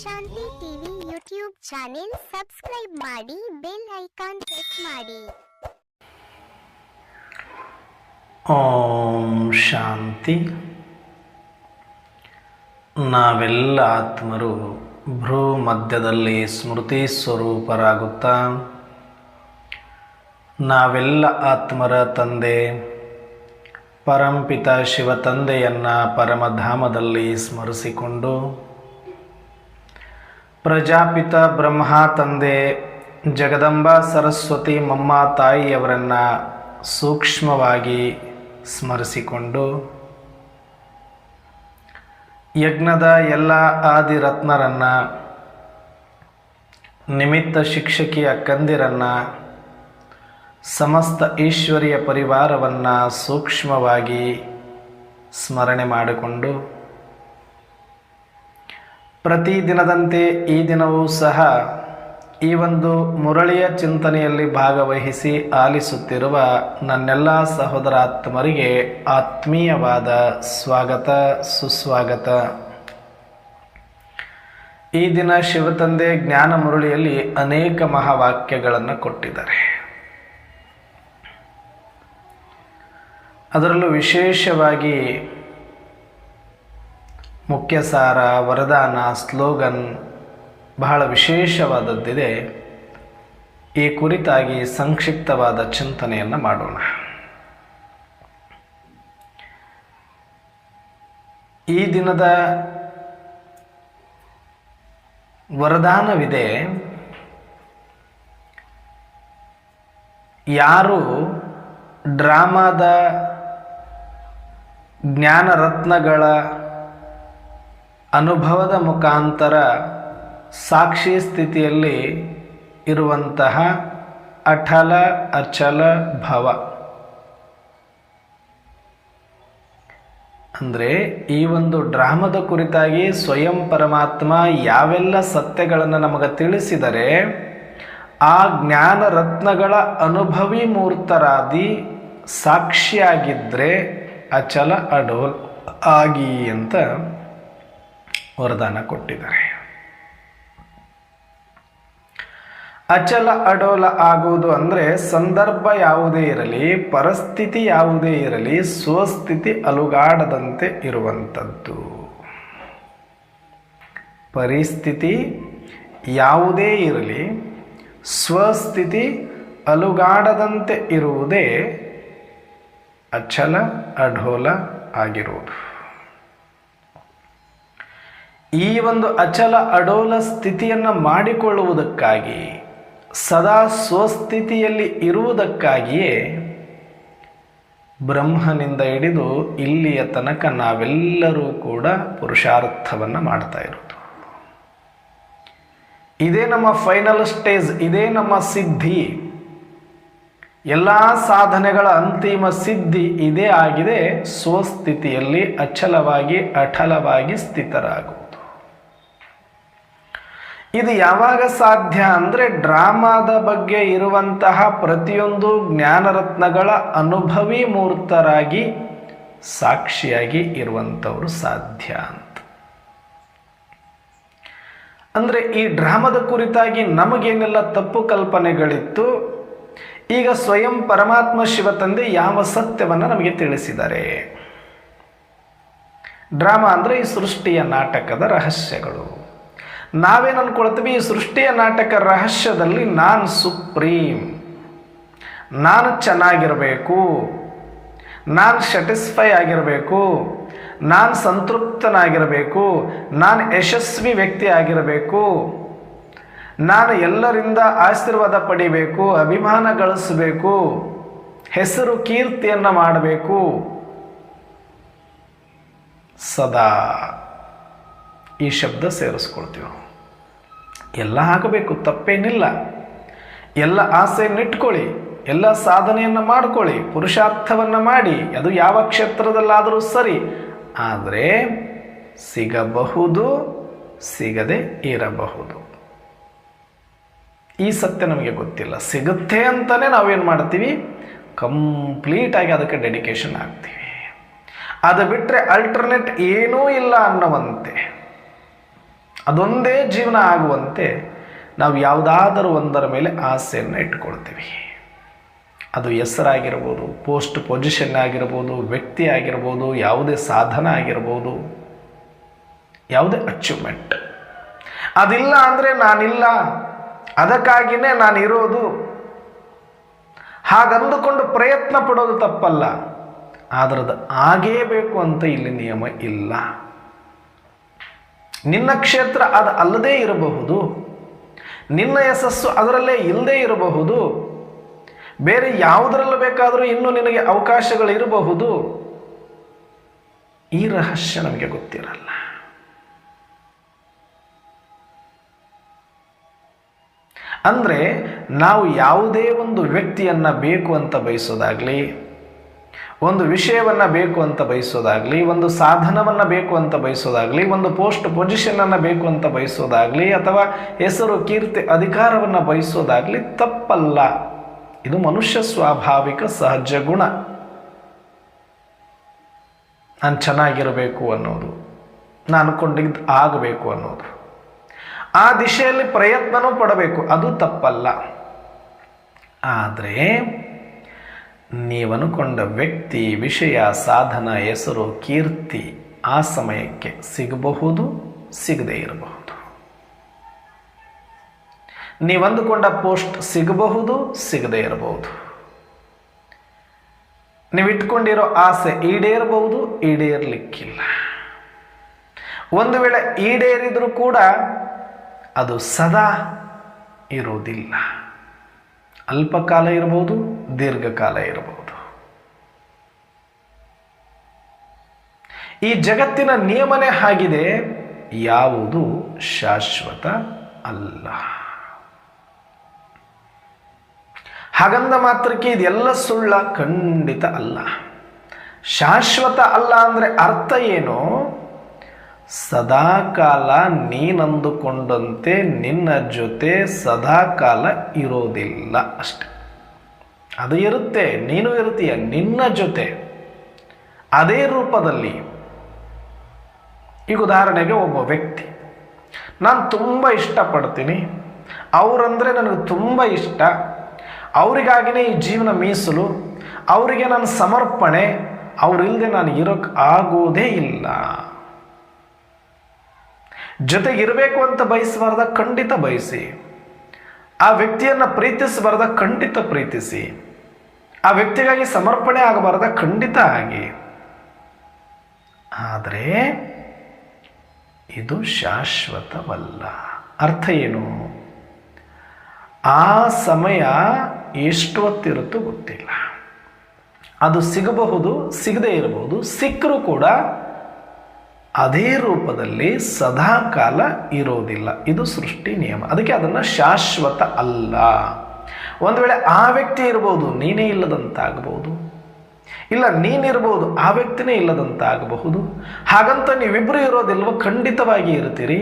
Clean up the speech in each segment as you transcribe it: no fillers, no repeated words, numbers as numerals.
ಶಾಂತಿ TV YouTube channel subscribe ಮಾಡಿ, bell icon press ಮಾಡಿ. ಓಂ ಶಾಂತಿ. ನಾವೆಲ್ಲ ಆತ್ಮರು ಭ್ರೂ ಮಧ್ಯದಲ್ಲಿ ಸ್ಮೃತಿ ಸ್ವರೂಪರಾಗುತ್ತಾ ನಾವೆಲ್ಲ ಆತ್ಮರ ತಂದೆ ಪರಂಪಿತ ಶಿವ ತಂದೆಯನ್ನು ಪರಮಧಾಮದಲ್ಲಿ ಸ್ಮರಿಸಿಕೊಂಡು ಪ್ರಜಾಪಿತ ಬ್ರಹ್ಮ ತಂದೆ ಜಗದಂಬಾ ಸರಸ್ವತಿ ಮಮ್ಮ ತಾಯಿಯವರನ್ನು ಸೂಕ್ಷ್ಮವಾಗಿ ಸ್ಮರಿಸಿಕೊಂಡು ಯಜ್ಞದ ಎಲ್ಲ ಆದಿರತ್ನರನ್ನು ನಿಮಿತ್ತ ಶಿಕ್ಷಕಿಯ ಕಂದಿರನ್ನು ಸಮಸ್ತ ಈಶ್ವರಿಯ ಪರಿವಾರವನ್ನು ಸೂಕ್ಷ್ಮವಾಗಿ ಸ್ಮರಣೆ ಮಾಡಿಕೊಂಡು ಪ್ರತಿದಿನದಂತೆ ಈ ದಿನವೂ ಸಹ ಈ ಒಂದು ಮುರಳಿಯ ಚಿಂತನೆಯಲ್ಲಿ ಭಾಗವಹಿಸಿ ಆಲಿಸುತ್ತಿರುವ ನನ್ನೆಲ್ಲ ಸಹೋದರಾತ್ಮರಿಗೆ ಆತ್ಮೀಯವಾದ ಸ್ವಾಗತ ಸುಸ್ವಾಗತ. ಈ ದಿನ ಶಿವತಂದೆ ಜ್ಞಾನ ಮುರಳಿಯಲ್ಲಿ ಅನೇಕ ಮಹಾವಾಕ್ಯಗಳನ್ನು ಕೊಟ್ಟಿದ್ದಾರೆ. ಅದರಲ್ಲೂ ವಿಶೇಷವಾಗಿ ಮುಖ್ಯ ಸಾರ, ವರದಾನ, ಸ್ಲೋಗನ್ ಬಹಳ ವಿಶೇಷವಾದದ್ದಿದೆ. ಈ ಕುರಿತಾಗಿ ಸಂಕ್ಷಿಪ್ತವಾದ ಚಿಂತನೆಯನ್ನು ಮಾಡೋಣ. ಈ ದಿನದ ವರದಾನವಿದೆ. ಯಾರು ಡ್ರಾಮಾದ ಜ್ಞಾನರತ್ನಗಳ ಅನುಭವದ ಮುಖಾಂತರ ಸಾಕ್ಷಿ ಸ್ಥಿತಿಯಲ್ಲಿ ಇರುವಂತಹ ಅಟಲ ಅಚಲ ಭವ ಅಂದರೆ ಈ ಒಂದು ಡ್ರಾಮದ ಕುರಿತಾಗಿ ಸ್ವಯಂ ಪರಮಾತ್ಮ ಯಾವೆಲ್ಲ ಸತ್ಯಗಳನ್ನು ನಮಗೆ ತಿಳಿಸಿದರೆ ಆ ಜ್ಞಾನ ರತ್ನಗಳ ಅನುಭವಿ ಮೂರ್ತರಾದಿ ಸಾಕ್ಷಿಯಾಗಿದ್ದರೆ ಅಚಲ ಅಡೋಲ್ ಆಗಿ ಅಂತ ವರದಾನ ಕೊಟ್ಟಿದ್ದಾರೆ. ಅಚಲ ಅಡೋಲ ಆಗುವುದು ಅಂದರೆ ಸಂದರ್ಭ ಯಾವುದೇ ಇರಲಿ, ಪರಿಸ್ಥಿತಿ ಯಾವುದೇ ಇರಲಿ, ಸ್ವಸ್ಥಿತಿ ಅಲುಗಾಡದಂತೆ ಇರುವಂಥದ್ದು. ಪರಿಸ್ಥಿತಿ ಯಾವುದೇ ಇರಲಿ, ಸ್ವಸ್ಥಿತಿ ಅಲುಗಾಡದಂತೆ ಇರುವುದೇ ಅಚಲ ಅಢೋಲ ಆಗಿರುವುದು. ಈ ಒಂದು ಅಚಲ ಅಡೋಲ ಸ್ಥಿತಿಯನ್ನು ಮಾಡಿಕೊಳ್ಳುವುದಕ್ಕಾಗಿ, ಸದಾ ಸ್ವಸ್ಥಿತಿಯಲ್ಲಿ ಇರುವುದಕ್ಕಾಗಿಯೇ ಬ್ರಹ್ಮನಿಂದ ಹಿಡಿದು ಇಲ್ಲಿಯ ತನಕ ನಾವೆಲ್ಲರೂ ಕೂಡ ಪುರುಷಾರ್ಥವನ್ನು ಮಾಡ್ತಾ ಇರೋದು. ಇದೇ ನಮ್ಮ ಫೈನಲ್ ಸ್ಟೇಜ್, ಇದೇ ನಮ್ಮ ಸಿದ್ಧಿ. ಎಲ್ಲ ಸಾಧನೆಗಳ ಅಂತಿಮ ಸಿದ್ಧಿ ಇದೇ ಆಗಿದೆ. ಸ್ವಸ್ಥಿತಿಯಲ್ಲಿ ಅಚಲವಾಗಿ ಅಟಲವಾಗಿ ಸ್ಥಿತರಾಗುವುದು. ಇದು ಯಾವಾಗ ಸಾಧ್ಯ ಅಂದರೆ ಡ್ರಾಮಾದ ಬಗ್ಗೆ ಇರುವಂತಹ ಪ್ರತಿಯೊಂದು ಜ್ಞಾನರತ್ನಗಳ ಅನುಭವಿ ಮೂರ್ತರಾಗಿ ಸಾಕ್ಷಿಯಾಗಿ ಇರುವಂಥವರು ಸಾಧ್ಯ ಅಂತ. ಅಂದರೆ ಈ ಡ್ರಾಮದ ಕುರಿತಾಗಿ ನಮಗೇನೆಲ್ಲ ತಪ್ಪು ಕಲ್ಪನೆಗಳಿತ್ತು, ಈಗ ಸ್ವಯಂ ಪರಮಾತ್ಮ ಶಿವ ತಂದೆ ಯಾವ ಸತ್ಯವನ್ನು ನಮಗೆ ತಿಳಿಸಿದ್ದಾರೆ. ಡ್ರಾಮಾ ಅಂದರೆ ಈ ಸೃಷ್ಟಿಯ ನಾಟಕದ ರಹಸ್ಯಗಳು. ನಾವೇನು ಅಂದ್ಕೊಳ್ತೀವಿ, ಈ ಸೃಷ್ಟಿಯ ನಾಟಕ ರಹಸ್ಯದಲ್ಲಿ ನಾನು ಸುಪ್ರೀಂ, ನಾನು ಚೆನ್ನಾಗಿರಬೇಕು, ನಾನು ಸ್ಯಾಟಿಸ್ಫೈ ಆಗಿರಬೇಕು, ನಾನು ಸಂತೃಪ್ತನಾಗಿರಬೇಕು, ನಾನು ಯಶಸ್ವಿ ವ್ಯಕ್ತಿ ಆಗಿರಬೇಕು, ನಾನು ಎಲ್ಲರಿಂದ ಆಶೀರ್ವಾದ ಪಡಿಬೇಕು, ಅಭಿಮಾನ ಗಳಿಸಬೇಕು, ಹೆಸರು ಕೀರ್ತಿಯನ್ನು ಮಾಡಬೇಕು. ಸದಾ ಈ ಶಬ್ದ ಸೇರಿಸ್ಕೊಳ್ತೀವಿ ನಾವು. ಎಲ್ಲ ಆಗಬೇಕು, ತಪ್ಪೇನಿಲ್ಲ. ಎಲ್ಲ ಆಸೆಯನ್ನಿಟ್ಕೊಳ್ಳಿ, ಎಲ್ಲ ಸಾಧನೆಯನ್ನು ಮಾಡ್ಕೊಳ್ಳಿ, ಪುರುಷಾರ್ಥವನ್ನು ಮಾಡಿ, ಅದು ಯಾವ ಕ್ಷೇತ್ರದಲ್ಲಾದರೂ ಸರಿ. ಆದರೆ ಸಿಗಬಹುದು, ಸಿಗದೆ ಇರಬಹುದು. ಈ ಸತ್ಯ ನಮಗೆ ಗೊತ್ತಿಲ್ಲ. ಸಿಗುತ್ತೆ ಅಂತಲೇ ನಾವೇನು ಮಾಡ್ತೀವಿ, ಕಂಪ್ಲೀಟಾಗಿ ಅದಕ್ಕೆ ಡೆಡಿಕೇಶನ್ ಆಗ್ತೀವಿ. ಅದು ಬಿಟ್ಟರೆ ಅಲ್ಟರ್ನೇಟ್ ಏನೂ ಇಲ್ಲ ಅನ್ನುವಂತೆ ಅದೊಂದೇ ಜೀವನ ಆಗುವಂತೆ ನಾವು ಯಾವುದಾದರೂ ಒಂದರ ಮೇಲೆ ಆಸೆಯನ್ನು ಇಟ್ಕೊಳ್ತೀವಿ. ಅದು ಹೆಸರಾಗಿರ್ಬೋದು, ಪೋಸ್ಟ್ ಪೊಸಿಷನ್ ಆಗಿರ್ಬೋದು, ವ್ಯಕ್ತಿ ಆಗಿರ್ಬೋದು, ಯಾವುದೇ ಸಾಧನ ಆಗಿರ್ಬೋದು, ಯಾವುದೇ ಅಚೀವ್ಮೆಂಟ್. ಅದಿಲ್ಲ ಅಂದರೆ ನಾನಿಲ್ಲ, ಅದಕ್ಕಾಗಿಯೇ ನಾನು ಇರೋದು, ಹಾಗಂದುಕೊಂಡು ಪ್ರಯತ್ನ ಪಡೋದು ತಪ್ಪಲ್ಲ. ಆದ್ರದ್ದು ಆಗೇ ಬೇಕು ಅಂತ ಇಲ್ಲಿ ನಿಯಮ ಇಲ್ಲ. ನಿನ್ನ ಕ್ಷೇತ್ರ ಅದು ಅಲ್ಲದೇ ಇರಬಹುದು, ನಿನ್ನ ಯಶಸ್ಸು ಅದರಲ್ಲೇ ಇಲ್ಲದೇ ಇರಬಹುದು, ಬೇರೆ ಯಾವುದರಲ್ಲೂ ಬೇಕಾದರೂ ಇನ್ನೂ ನಿನಗೆ ಅವಕಾಶಗಳಿರಬಹುದು. ಈ ರಹಸ್ಯ ನಮಗೆ ಗೊತ್ತಿರಲ್ಲ. ಅಂದರೆ ನಾವು ಯಾವುದೇ ಒಂದು ವ್ಯಕ್ತಿಯನ್ನು ಬೇಕು ಅಂತ ಬಯಸೋದಾಗಲಿ, ಒಂದು ವಿಷಯವನ್ನು ಬೇಕು ಅಂತ ಬಯಸೋದಾಗಲಿ, ಒಂದು ಸಾಧನವನ್ನು ಬೇಕು ಅಂತ ಬಯಸೋದಾಗಲಿ, ಒಂದು ಪೋಸ್ಟ್ ಪೊಸಿಷನನ್ನು ಬೇಕು ಅಂತ ಬಯಸೋದಾಗಲಿ, ಅಥವಾ ಹೆಸರು ಕೀರ್ತಿ ಅಧಿಕಾರವನ್ನು ಬಯಸೋದಾಗಲಿ ತಪ್ಪಲ್ಲ. ಇದು ಮನುಷ್ಯ ಸ್ವಾಭಾವಿಕ ಸಹಜ ಗುಣ. ನಾನು ಚೆನ್ನಾಗಿರಬೇಕು ಅನ್ನೋದು, ನಾನು ಅನ್ಕೊಂಡಿದ್ದು ಆಗಬೇಕು ಅನ್ನೋದು, ಆ ದಿಶೆಯಲ್ಲಿ ಪ್ರಯತ್ನನೂ ಪಡಬೇಕು, ಅದು ತಪ್ಪಲ್ಲ. ಆದರೆ ನೀವನುಕೊಂಡ ವ್ಯಕ್ತಿ, ವಿಷಯ, ಸಾಧನ, ಹೆಸರು, ಕೀರ್ತಿ ಆ ಸಮಯಕ್ಕೆ ಸಿಗಬಹುದು, ಸಿಗದೇ ಇರಬಹುದು. ನೀವಂದುಕೊಂಡ ಪೋಸ್ಟ್ ಸಿಗಬಹುದು, ಸಿಗದೇ ಇರಬಹುದು. ನೀವಿಟ್ಕೊಂಡಿರೋ ಆಸೆ ಈಡೇರಬಹುದು, ಈಡೇರಲಿಕ್ಕಿಲ್ಲ. ಒಂದು ವೇಳೆ ಈಡೇರಿದರೂ ಕೂಡ ಅದು ಸದಾ ಇರುವುದಿಲ್ಲ. ಅಲ್ಪಕಾಲ ಇರಬಹುದು, ದೀರ್ಘಕಾಲ ಇರಬಹುದು. ಈ ಜಗತ್ತಿನ ನಿಯಮನೇ ಆಗಿದೆ, ಯಾವುದು ಶಾಶ್ವತ ಅಲ್ಲ. ಹಾಗಂದ ಮಾತ್ರಕ್ಕೆ ಇದೆಲ್ಲ ಸುಳ್ಳ? ಖಂಡಿತ ಅಲ್ಲ. ಶಾಶ್ವತ ಅಲ್ಲ ಅಂದರೆ ಅರ್ಥ ಏನು? ಸದಾಕಾಲ ನೀನಂದುಕೊಂಡಂತೆ ನಿನ್ನ ಜೊತೆ ಸದಾಕಾಲ ಇರೋದಿಲ್ಲ ಅಷ್ಟೆ. ಅದು ಇರುತ್ತೆ, ನೀನು ಇರ್ತೀಯ ನಿನ್ನ ಜೊತೆ ಅದೇ ರೂಪದಲ್ಲಿ. ಈಗ ಉದಾಹರಣೆಗೆ ಒಬ್ಬ ವ್ಯಕ್ತಿ, ನಾನು ತುಂಬ ಇಷ್ಟಪಡ್ತೀನಿ, ಅವರಂದರೆ ನನಗೆ ತುಂಬ ಇಷ್ಟ, ಅವರಿಗಾಗಿನೇ ಈ ಜೀವನ ಮೀಸಲು, ಅವರಿಗೆ ನಾನು ಸಮರ್ಪಣೆ, ಅವರಿಲ್ಲದೆ ನಾನು ಇರೋಕ್ಕೆ ಆಗೋದೇ ಇಲ್ಲ. ಜೊತೆಗಿರಬೇಕು ಅಂತ ಬಯಸಬಾರ್ದ? ಖಂಡಿತ ಬಯಸಿ. ಆ ವ್ಯಕ್ತಿಯನ್ನು ಪ್ರೀತಿಸಬಾರ್ದ? ಖಂಡಿತ ಪ್ರೀತಿಸಿ. ಆ ವ್ಯಕ್ತಿಗಾಗಿ ಸಮರ್ಪಣೆ ಆಗಬಾರ್ದ? ಖಂಡಿತ ಆಗಿ. ಆದರೆ ಇದು ಶಾಶ್ವತವಲ್ಲ. ಅರ್ಥ ಏನು? ಆ ಸಮಯ ಎಷ್ಟು ಹೊತ್ತಿರುತ್ತೋ ಗೊತ್ತಿಲ್ಲ. ಅದು ಸಿಗಬಹುದು, ಸಿಗದೇ ಇರಬಹುದು. ಸಿಕ್ಕರೂ ಕೂಡ ಅದೇ ರೂಪದಲ್ಲಿ ಸದಾಕಾಲ ಇರೋದಿಲ್ಲ. ಇದು ಸೃಷ್ಟಿ ನಿಯಮ. ಅದಕ್ಕೆ ಅದನ್ನು ಶಾಶ್ವತ ಅಲ್ಲ. ಒಂದು ವೇಳೆ ಆ ವ್ಯಕ್ತಿ ಇರ್ಬೋದು, ನೀನೇ ಇಲ್ಲದಂತಾಗಬಹುದು. ಇಲ್ಲ, ನೀನಿರ್ಬೋದು, ಆ ವ್ಯಕ್ತಿನೇ ಇಲ್ಲದಂತಾಗಬಹುದು. ಹಾಗಂತ ನೀವಿಬ್ಬರು ಇರೋದಿಲ್ವೋ? ಖಂಡಿತವಾಗಿ ಇರ್ತೀರಿ,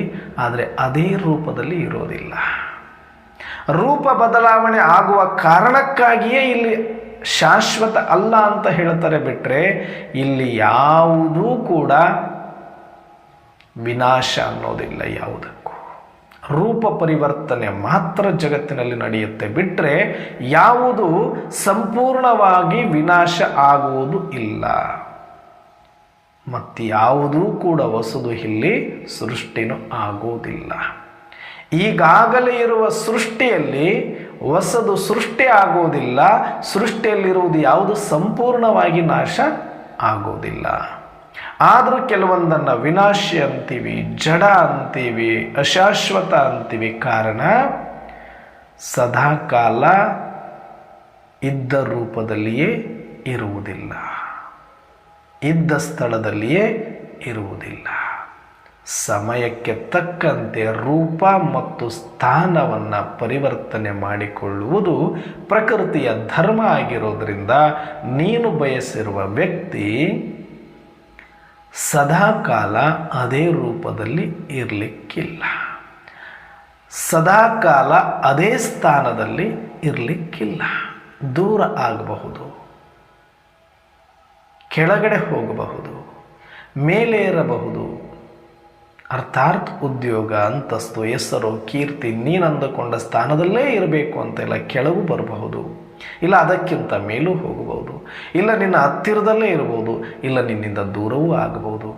ಆದರೆ ಅದೇ ರೂಪದಲ್ಲಿ ಇರೋದಿಲ್ಲ. ರೂಪ ಬದಲಾವಣೆ ಆಗುವ ಕಾರಣಕ್ಕಾಗಿಯೇ ಇಲ್ಲಿ ಶಾಶ್ವತ ಅಲ್ಲ ಅಂತ ಹೇಳ್ತಾರೆ. ಬಿಟ್ಟರೆ ಇಲ್ಲಿ ಯಾವುದೂ ಕೂಡ ವಿನಾಶ ಅನ್ನೋದಿಲ್ಲ. ಯಾವುದಕ್ಕೂ ರೂಪ ಪರಿವರ್ತನೆ ಮಾತ್ರ ಜಗತ್ತಿನಲ್ಲಿ ನಡೆಯುತ್ತೆ. ಬಿಟ್ಟರೆ ಯಾವುದು ಸಂಪೂರ್ಣವಾಗಿ ವಿನಾಶ ಆಗುವುದು ಇಲ್ಲ. ಮತ್ಯಾವುದೂ ಕೂಡ ಹೊಸದು ಇಲ್ಲಿ ಸೃಷ್ಟಿನೂ ಆಗುವುದಿಲ್ಲ. ಈಗಾಗಲೇ ಇರುವ ಸೃಷ್ಟಿಯಲ್ಲಿ ಹೊಸದು ಸೃಷ್ಟಿ ಆಗೋದಿಲ್ಲ. ಸೃಷ್ಟಿಯಲ್ಲಿರುವುದು ಯಾವುದು ಸಂಪೂರ್ಣವಾಗಿ ನಾಶ ಆಗೋದಿಲ್ಲ. ಆದರೂ ಕೆಲವೊಂದನ್ನು ವಿನಾಶಿ ಅಂತೀವಿ, ಜಡ ಅಂತೀವಿ, ಅಶಾಶ್ವತ ಅಂತೀವಿ. ಕಾರಣ ಸದಾಕಾಲ ಇದ್ದ ರೂಪದಲ್ಲಿಯೇ ಇರುವುದಿಲ್ಲ, ಇದ್ದ ಸ್ಥಳದಲ್ಲಿಯೇ ಇರುವುದಿಲ್ಲ. ಸಮಯಕ್ಕೆ ತಕ್ಕಂತೆ ರೂಪ ಮತ್ತು ಸ್ಥಾನವನ್ನು ಪರಿವರ್ತನೆ ಮಾಡಿಕೊಳ್ಳುವುದು ಪ್ರಕೃತಿಯ ಧರ್ಮ ಆಗಿರೋದ್ರಿಂದ ನೀನು ಬಯಸಿರುವ ವ್ಯಕ್ತಿ ಸದಾಕಾಲ ಅದೇ ರೂಪದಲ್ಲಿ ಇರಲಿಕ್ಕಿಲ್ಲ, ಸದಾಕಾಲ ಅದೇ ಸ್ಥಾನದಲ್ಲಿ ಇರಲಿಕ್ಕಿಲ್ಲ. ದೂರ ಆಗಬಹುದು, ಕೆಳಗಡೆ ಹೋಗಬಹುದು, ಮೇಲೇರಬಹುದು. ಅರ್ಥಾತ್ ಉದ್ಯೋಗ, ಅಂತಸ್ತು, ಹೆಸರು, ಕೀರ್ತಿ ನೀನಂದುಕೊಂಡ ಸ್ಥಾನದಲ್ಲೇ ಇರಬೇಕು ಅಂತೆಲ್ಲ ಕೆಳಗೂ ಬರಬಹುದು, ಇಲ್ಲ ಅದಕ್ಕಿಂತ ಮೇಲೂ ಹೋಗಬಹುದು, ಇಲ್ಲ ನಿನ್ನ ಹತ್ತಿರದಲ್ಲೇ ಇರಬಹುದು, ಇಲ್ಲ ನಿನ್ನಿಂದ ದೂರವೂ ಆಗಬಹುದು,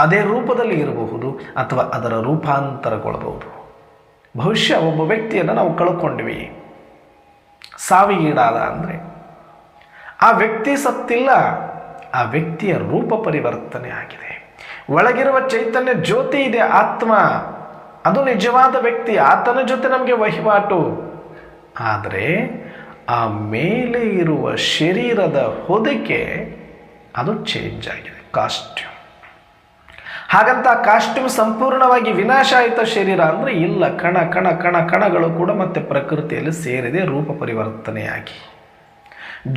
ಅದೇ ರೂಪದಲ್ಲಿ ಇರಬಹುದು ಅಥವಾ ಅದರ ರೂಪಾಂತರಗೊಳ್ಳಬಹುದು. ಬಹುಶಃ ಒಬ್ಬ ವ್ಯಕ್ತಿಯನ್ನು ನಾವು ಕಳ್ಕೊಂಡ್ವಿ, ಸಾವಿಗೀಡಾದ ಅಂದರೆ ಆ ವ್ಯಕ್ತಿ ಸತ್ತಿಲ್ಲ, ಆ ವ್ಯಕ್ತಿಯ ರೂಪ ಪರಿವರ್ತನೆ ಆಗಿದೆ. ಒಳಗಿರುವ ಚೈತನ್ಯ ಜ್ಯೋತಿ ಇದೆ, ಆತ್ಮ, ಅದು ನಿಜವಾದ ವ್ಯಕ್ತಿ, ಆತನ ಜೊತೆ ನಮಗೆ ವಹಿವಾಟು. ಆದರೆ ಆ ಮೇಲೆ ಇರುವ ಶರೀರದ ಹೊದಿಕೆ ಅದು ಚೇಂಜ್ ಆಗಿದೆ, ಕಾಸ್ಟ್ಯೂಮ್. ಹಾಗಂತ ಆ ಕಾಸ್ಟ್ಯೂಮ್ ಸಂಪೂರ್ಣವಾಗಿ ವಿನಾಶ ಆಯಿತ ಶರೀರ ಅಂದರೆ ಇಲ್ಲ. ಕಣ ಕಣ ಕಣ ಕಣಗಳು ಕೂಡ ಮತ್ತೆ ಪ್ರಕೃತಿಯಲ್ಲಿ ಸೇರಿದೆ, ರೂಪ ಪರಿವರ್ತನೆಯಾಗಿ.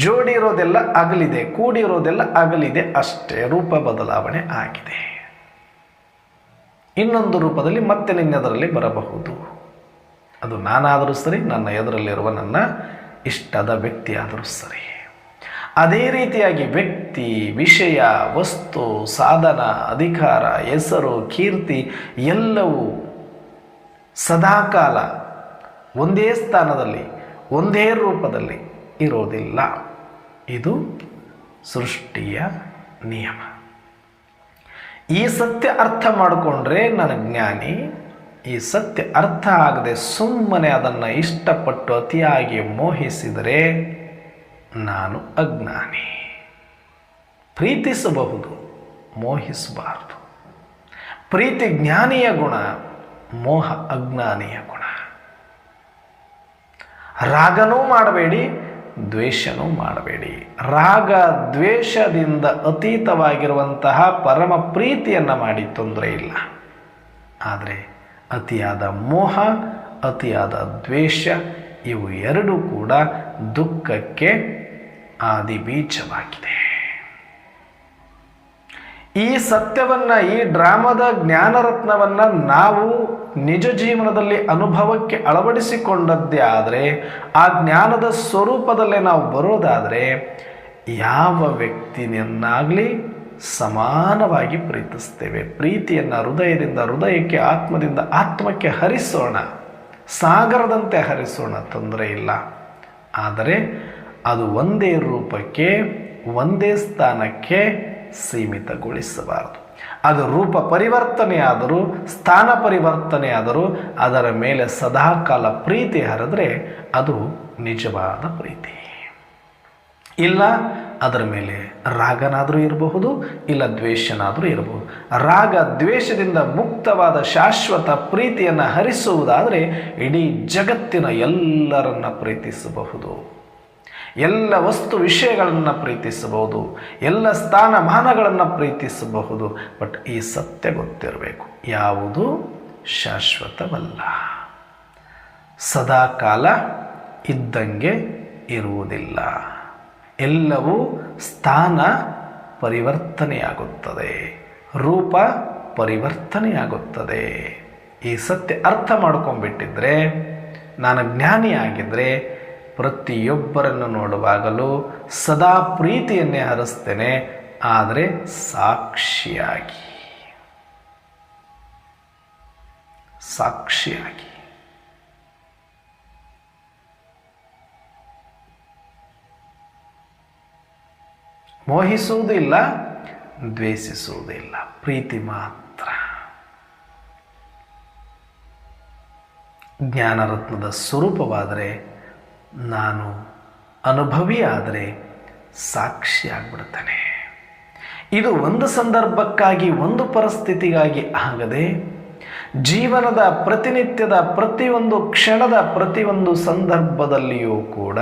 ಜೋಡಿ ಇರೋದೆಲ್ಲ ಅಗಲಿದೆ, ಕೂಡಿರೋದೆಲ್ಲ ಅಗಲಿದೆ, ಅಷ್ಟೇ, ರೂಪ ಬದಲಾವಣೆ ಆಗಿದೆ. ಇನ್ನೊಂದು ರೂಪದಲ್ಲಿ ಮತ್ತೆ ನಿನ್ನೆದರಲ್ಲಿ ಬರಬಹುದು. ಅದು ನಾನಾದರೂ ಸರಿ, ನನ್ನ ಎದುರಲ್ಲಿರುವ ನನ್ನ ಇಷ್ಟದ ವ್ಯಕ್ತಿ ಆದರೂ ಸರಿ. ಅದೇ ರೀತಿಯಾಗಿ ವ್ಯಕ್ತಿ, ವಿಷಯ, ವಸ್ತು, ಸಾಧನ, ಅಧಿಕಾರ, ಹೆಸರು, ಕೀರ್ತಿ ಎಲ್ಲವೂ ಸದಾಕಾಲ ಒಂದೇ ಸ್ಥಾನದಲ್ಲಿ ಒಂದೇ ರೂಪದಲ್ಲಿ ಇರೋದಿಲ್ಲ. ಇದು ಸೃಷ್ಟಿಯ ನಿಯಮ. ಈ ಸತ್ಯ ಅರ್ಥ ಮಾಡಿಕೊಂಡ್ರೆ ನಾನು ಜ್ಞಾನಿ. ಈ ಸತ್ಯ ಅರ್ಥ ಆಗದೆ ಸುಮ್ಮನೆ ಅದನ್ನು ಇಷ್ಟಪಟ್ಟು ಅತಿಯಾಗಿ ಮೋಹಿಸಿದರೆ ನಾನು ಅಜ್ಞಾನಿ. ಪ್ರೀತಿಸಬಹುದು, ಮೋಹಿಸಬಾರದು. ಪ್ರೀತಿ ಜ್ಞಾನಿಯ ಗುಣ, ಮೋಹ ಅಜ್ಞಾನಿಯ ಗುಣ. ರಾಗನೂ ಮಾಡಬೇಡಿ, ದ್ವೇಷನೂ ಮಾಡಬೇಡಿ. ರಾಗ ದ್ವೇಷದಿಂದ ಅತೀತವಾಗಿರುವಂತಹ ಪರಮ ಪ್ರೀತಿಯನ್ನು ಮಾಡಿ ತೊಂದರೆ ಇಲ್ಲ. ಆದರೆ ಅತಿಯಾದ ಮೋಹ, ಅತಿಯಾದ ದ್ವೇಷ ಇವು ಎರಡೂ ಕೂಡ ದುಃಖಕ್ಕೆ ಆದಿ ಬೀಜವಾಗಿದೆ. ಈ ಸತ್ಯವನ್ನು, ಈ ಡ್ರಾಮದ ಜ್ಞಾನರತ್ನವನ್ನು ನಾವು ನಿಜ ಜೀವನದಲ್ಲಿ ಅನುಭವಕ್ಕೆ ಅಳವಡಿಸಿಕೊಂಡದ್ದೇ ಆದರೆ, ಆ ಜ್ಞಾನದ ಸ್ವರೂಪದಲ್ಲೇ ನಾವು ಬರೋದಾದರೆ ಯಾವ ವ್ಯಕ್ತಿಯನ್ನಾಗಲಿ ಸಮಾನವಾಗಿ ಪ್ರೀತಿಸ್ತೇವೆ. ಪ್ರೀತಿಯನ್ನು ಹೃದಯದಿಂದ ಹೃದಯಕ್ಕೆ, ಆತ್ಮದಿಂದ ಆತ್ಮಕ್ಕೆ ಹರಿಸೋಣ, ಸಾಗರದಂತೆ ಹರಿಸೋಣ, ತೊಂದರೆ ಇಲ್ಲ. ಆದರೆ ಅದು ಒಂದೇ ರೂಪಕ್ಕೆ, ಒಂದೇ ಸ್ಥಾನಕ್ಕೆ ಸೀಮಿತಗೊಳಿಸಬಾರದು. ಅದು ರೂಪ ಪರಿವರ್ತನೆಯಾದರೂ, ಸ್ಥಾನ ಪರಿವರ್ತನೆಯಾದರೂ ಅದರ ಮೇಲೆ ಸದಾಕಾಲ ಪ್ರೀತಿ ಹರಿದ್ರೆ ಅದು ನಿಜವಾದ ಪ್ರೀತಿ. ಇಲ್ಲ ಅದರ ಮೇಲೆ ರಾಗನಾದರೂ ಇರಬಹುದು, ಇಲ್ಲ ದ್ವೇಷನಾದರೂ ಇರಬಹುದು. ರಾಗ ದ್ವೇಷದಿಂದ ಮುಕ್ತವಾದ ಶಾಶ್ವತ ಪ್ರೀತಿಯನ್ನು ಹರಿಸುವುದಾದರೆ ಇಡೀ ಜಗತ್ತಿನ ಎಲ್ಲರನ್ನ ಪ್ರೀತಿಸಬಹುದು, ಎಲ್ಲ ವಸ್ತು ವಿಷಯಗಳನ್ನು ಪ್ರೀತಿಸಬಹುದು, ಎಲ್ಲ ಸ್ಥಾನಮಾನಗಳನ್ನು ಪ್ರೀತಿಸಬಹುದು. ಬಟ್ ಈ ಸತ್ಯ ಗೊತ್ತಿರಬೇಕು, ಯಾವುದು ಶಾಶ್ವತವಲ್ಲ, ಸದಾಕಾಲ ಇದ್ದಂಗೆ ಇರುವುದಿಲ್ಲ. ಎಲ್ಲವೂ ಸ್ಥಾನ ಪರಿವರ್ತನೆಯಾಗುತ್ತದೆ, ರೂಪ ಪರಿವರ್ತನೆಯಾಗುತ್ತದೆ. ಈ ಸತ್ಯ ಅರ್ಥ ಮಾಡ್ಕೊಂಡ್ಬಿಟ್ಟಿದ್ರೆ, ನಾನು ಜ್ಞಾನಿಯಾಗಿದ್ದರೆ ಪ್ರತಿಯೊಬ್ಬರನ್ನು ನೋಡುವಾಗಲೂ ಸದಾ ಪ್ರೀತಿಯನ್ನೇ ಹರಿಸ್ತೇನೆ, ಆದರೆ ಸಾಕ್ಷಿಯಾಗಿ. ಸಾಕ್ಷಿಯಾಗಿ ಮೋಹಿಸುವುದಿಲ್ಲ, ದ್ವೇಷಿಸುವುದಿಲ್ಲ, ಪ್ರೀತಿ ಮಾತ್ರ. ಜ್ಞಾನರತ್ನದ ಸ್ವರೂಪವಾದರೆ, ನಾನು ಅನುಭವಿ ಆದರೆ ಸಾಕ್ಷಿಯಾಗ್ಬಿಡ್ತಾನೆ. ಇದು ಒಂದು ಸಂದರ್ಭಕ್ಕಾಗಿ, ಒಂದು ಪರಿಸ್ಥಿತಿಗಾಗಿ ಆಗದೆ, ಜೀವನದ ಪ್ರತಿನಿತ್ಯದ ಪ್ರತಿಯೊಂದು ಕ್ಷಣದ ಪ್ರತಿಯೊಂದು ಸಂದರ್ಭದಲ್ಲಿಯೂ ಕೂಡ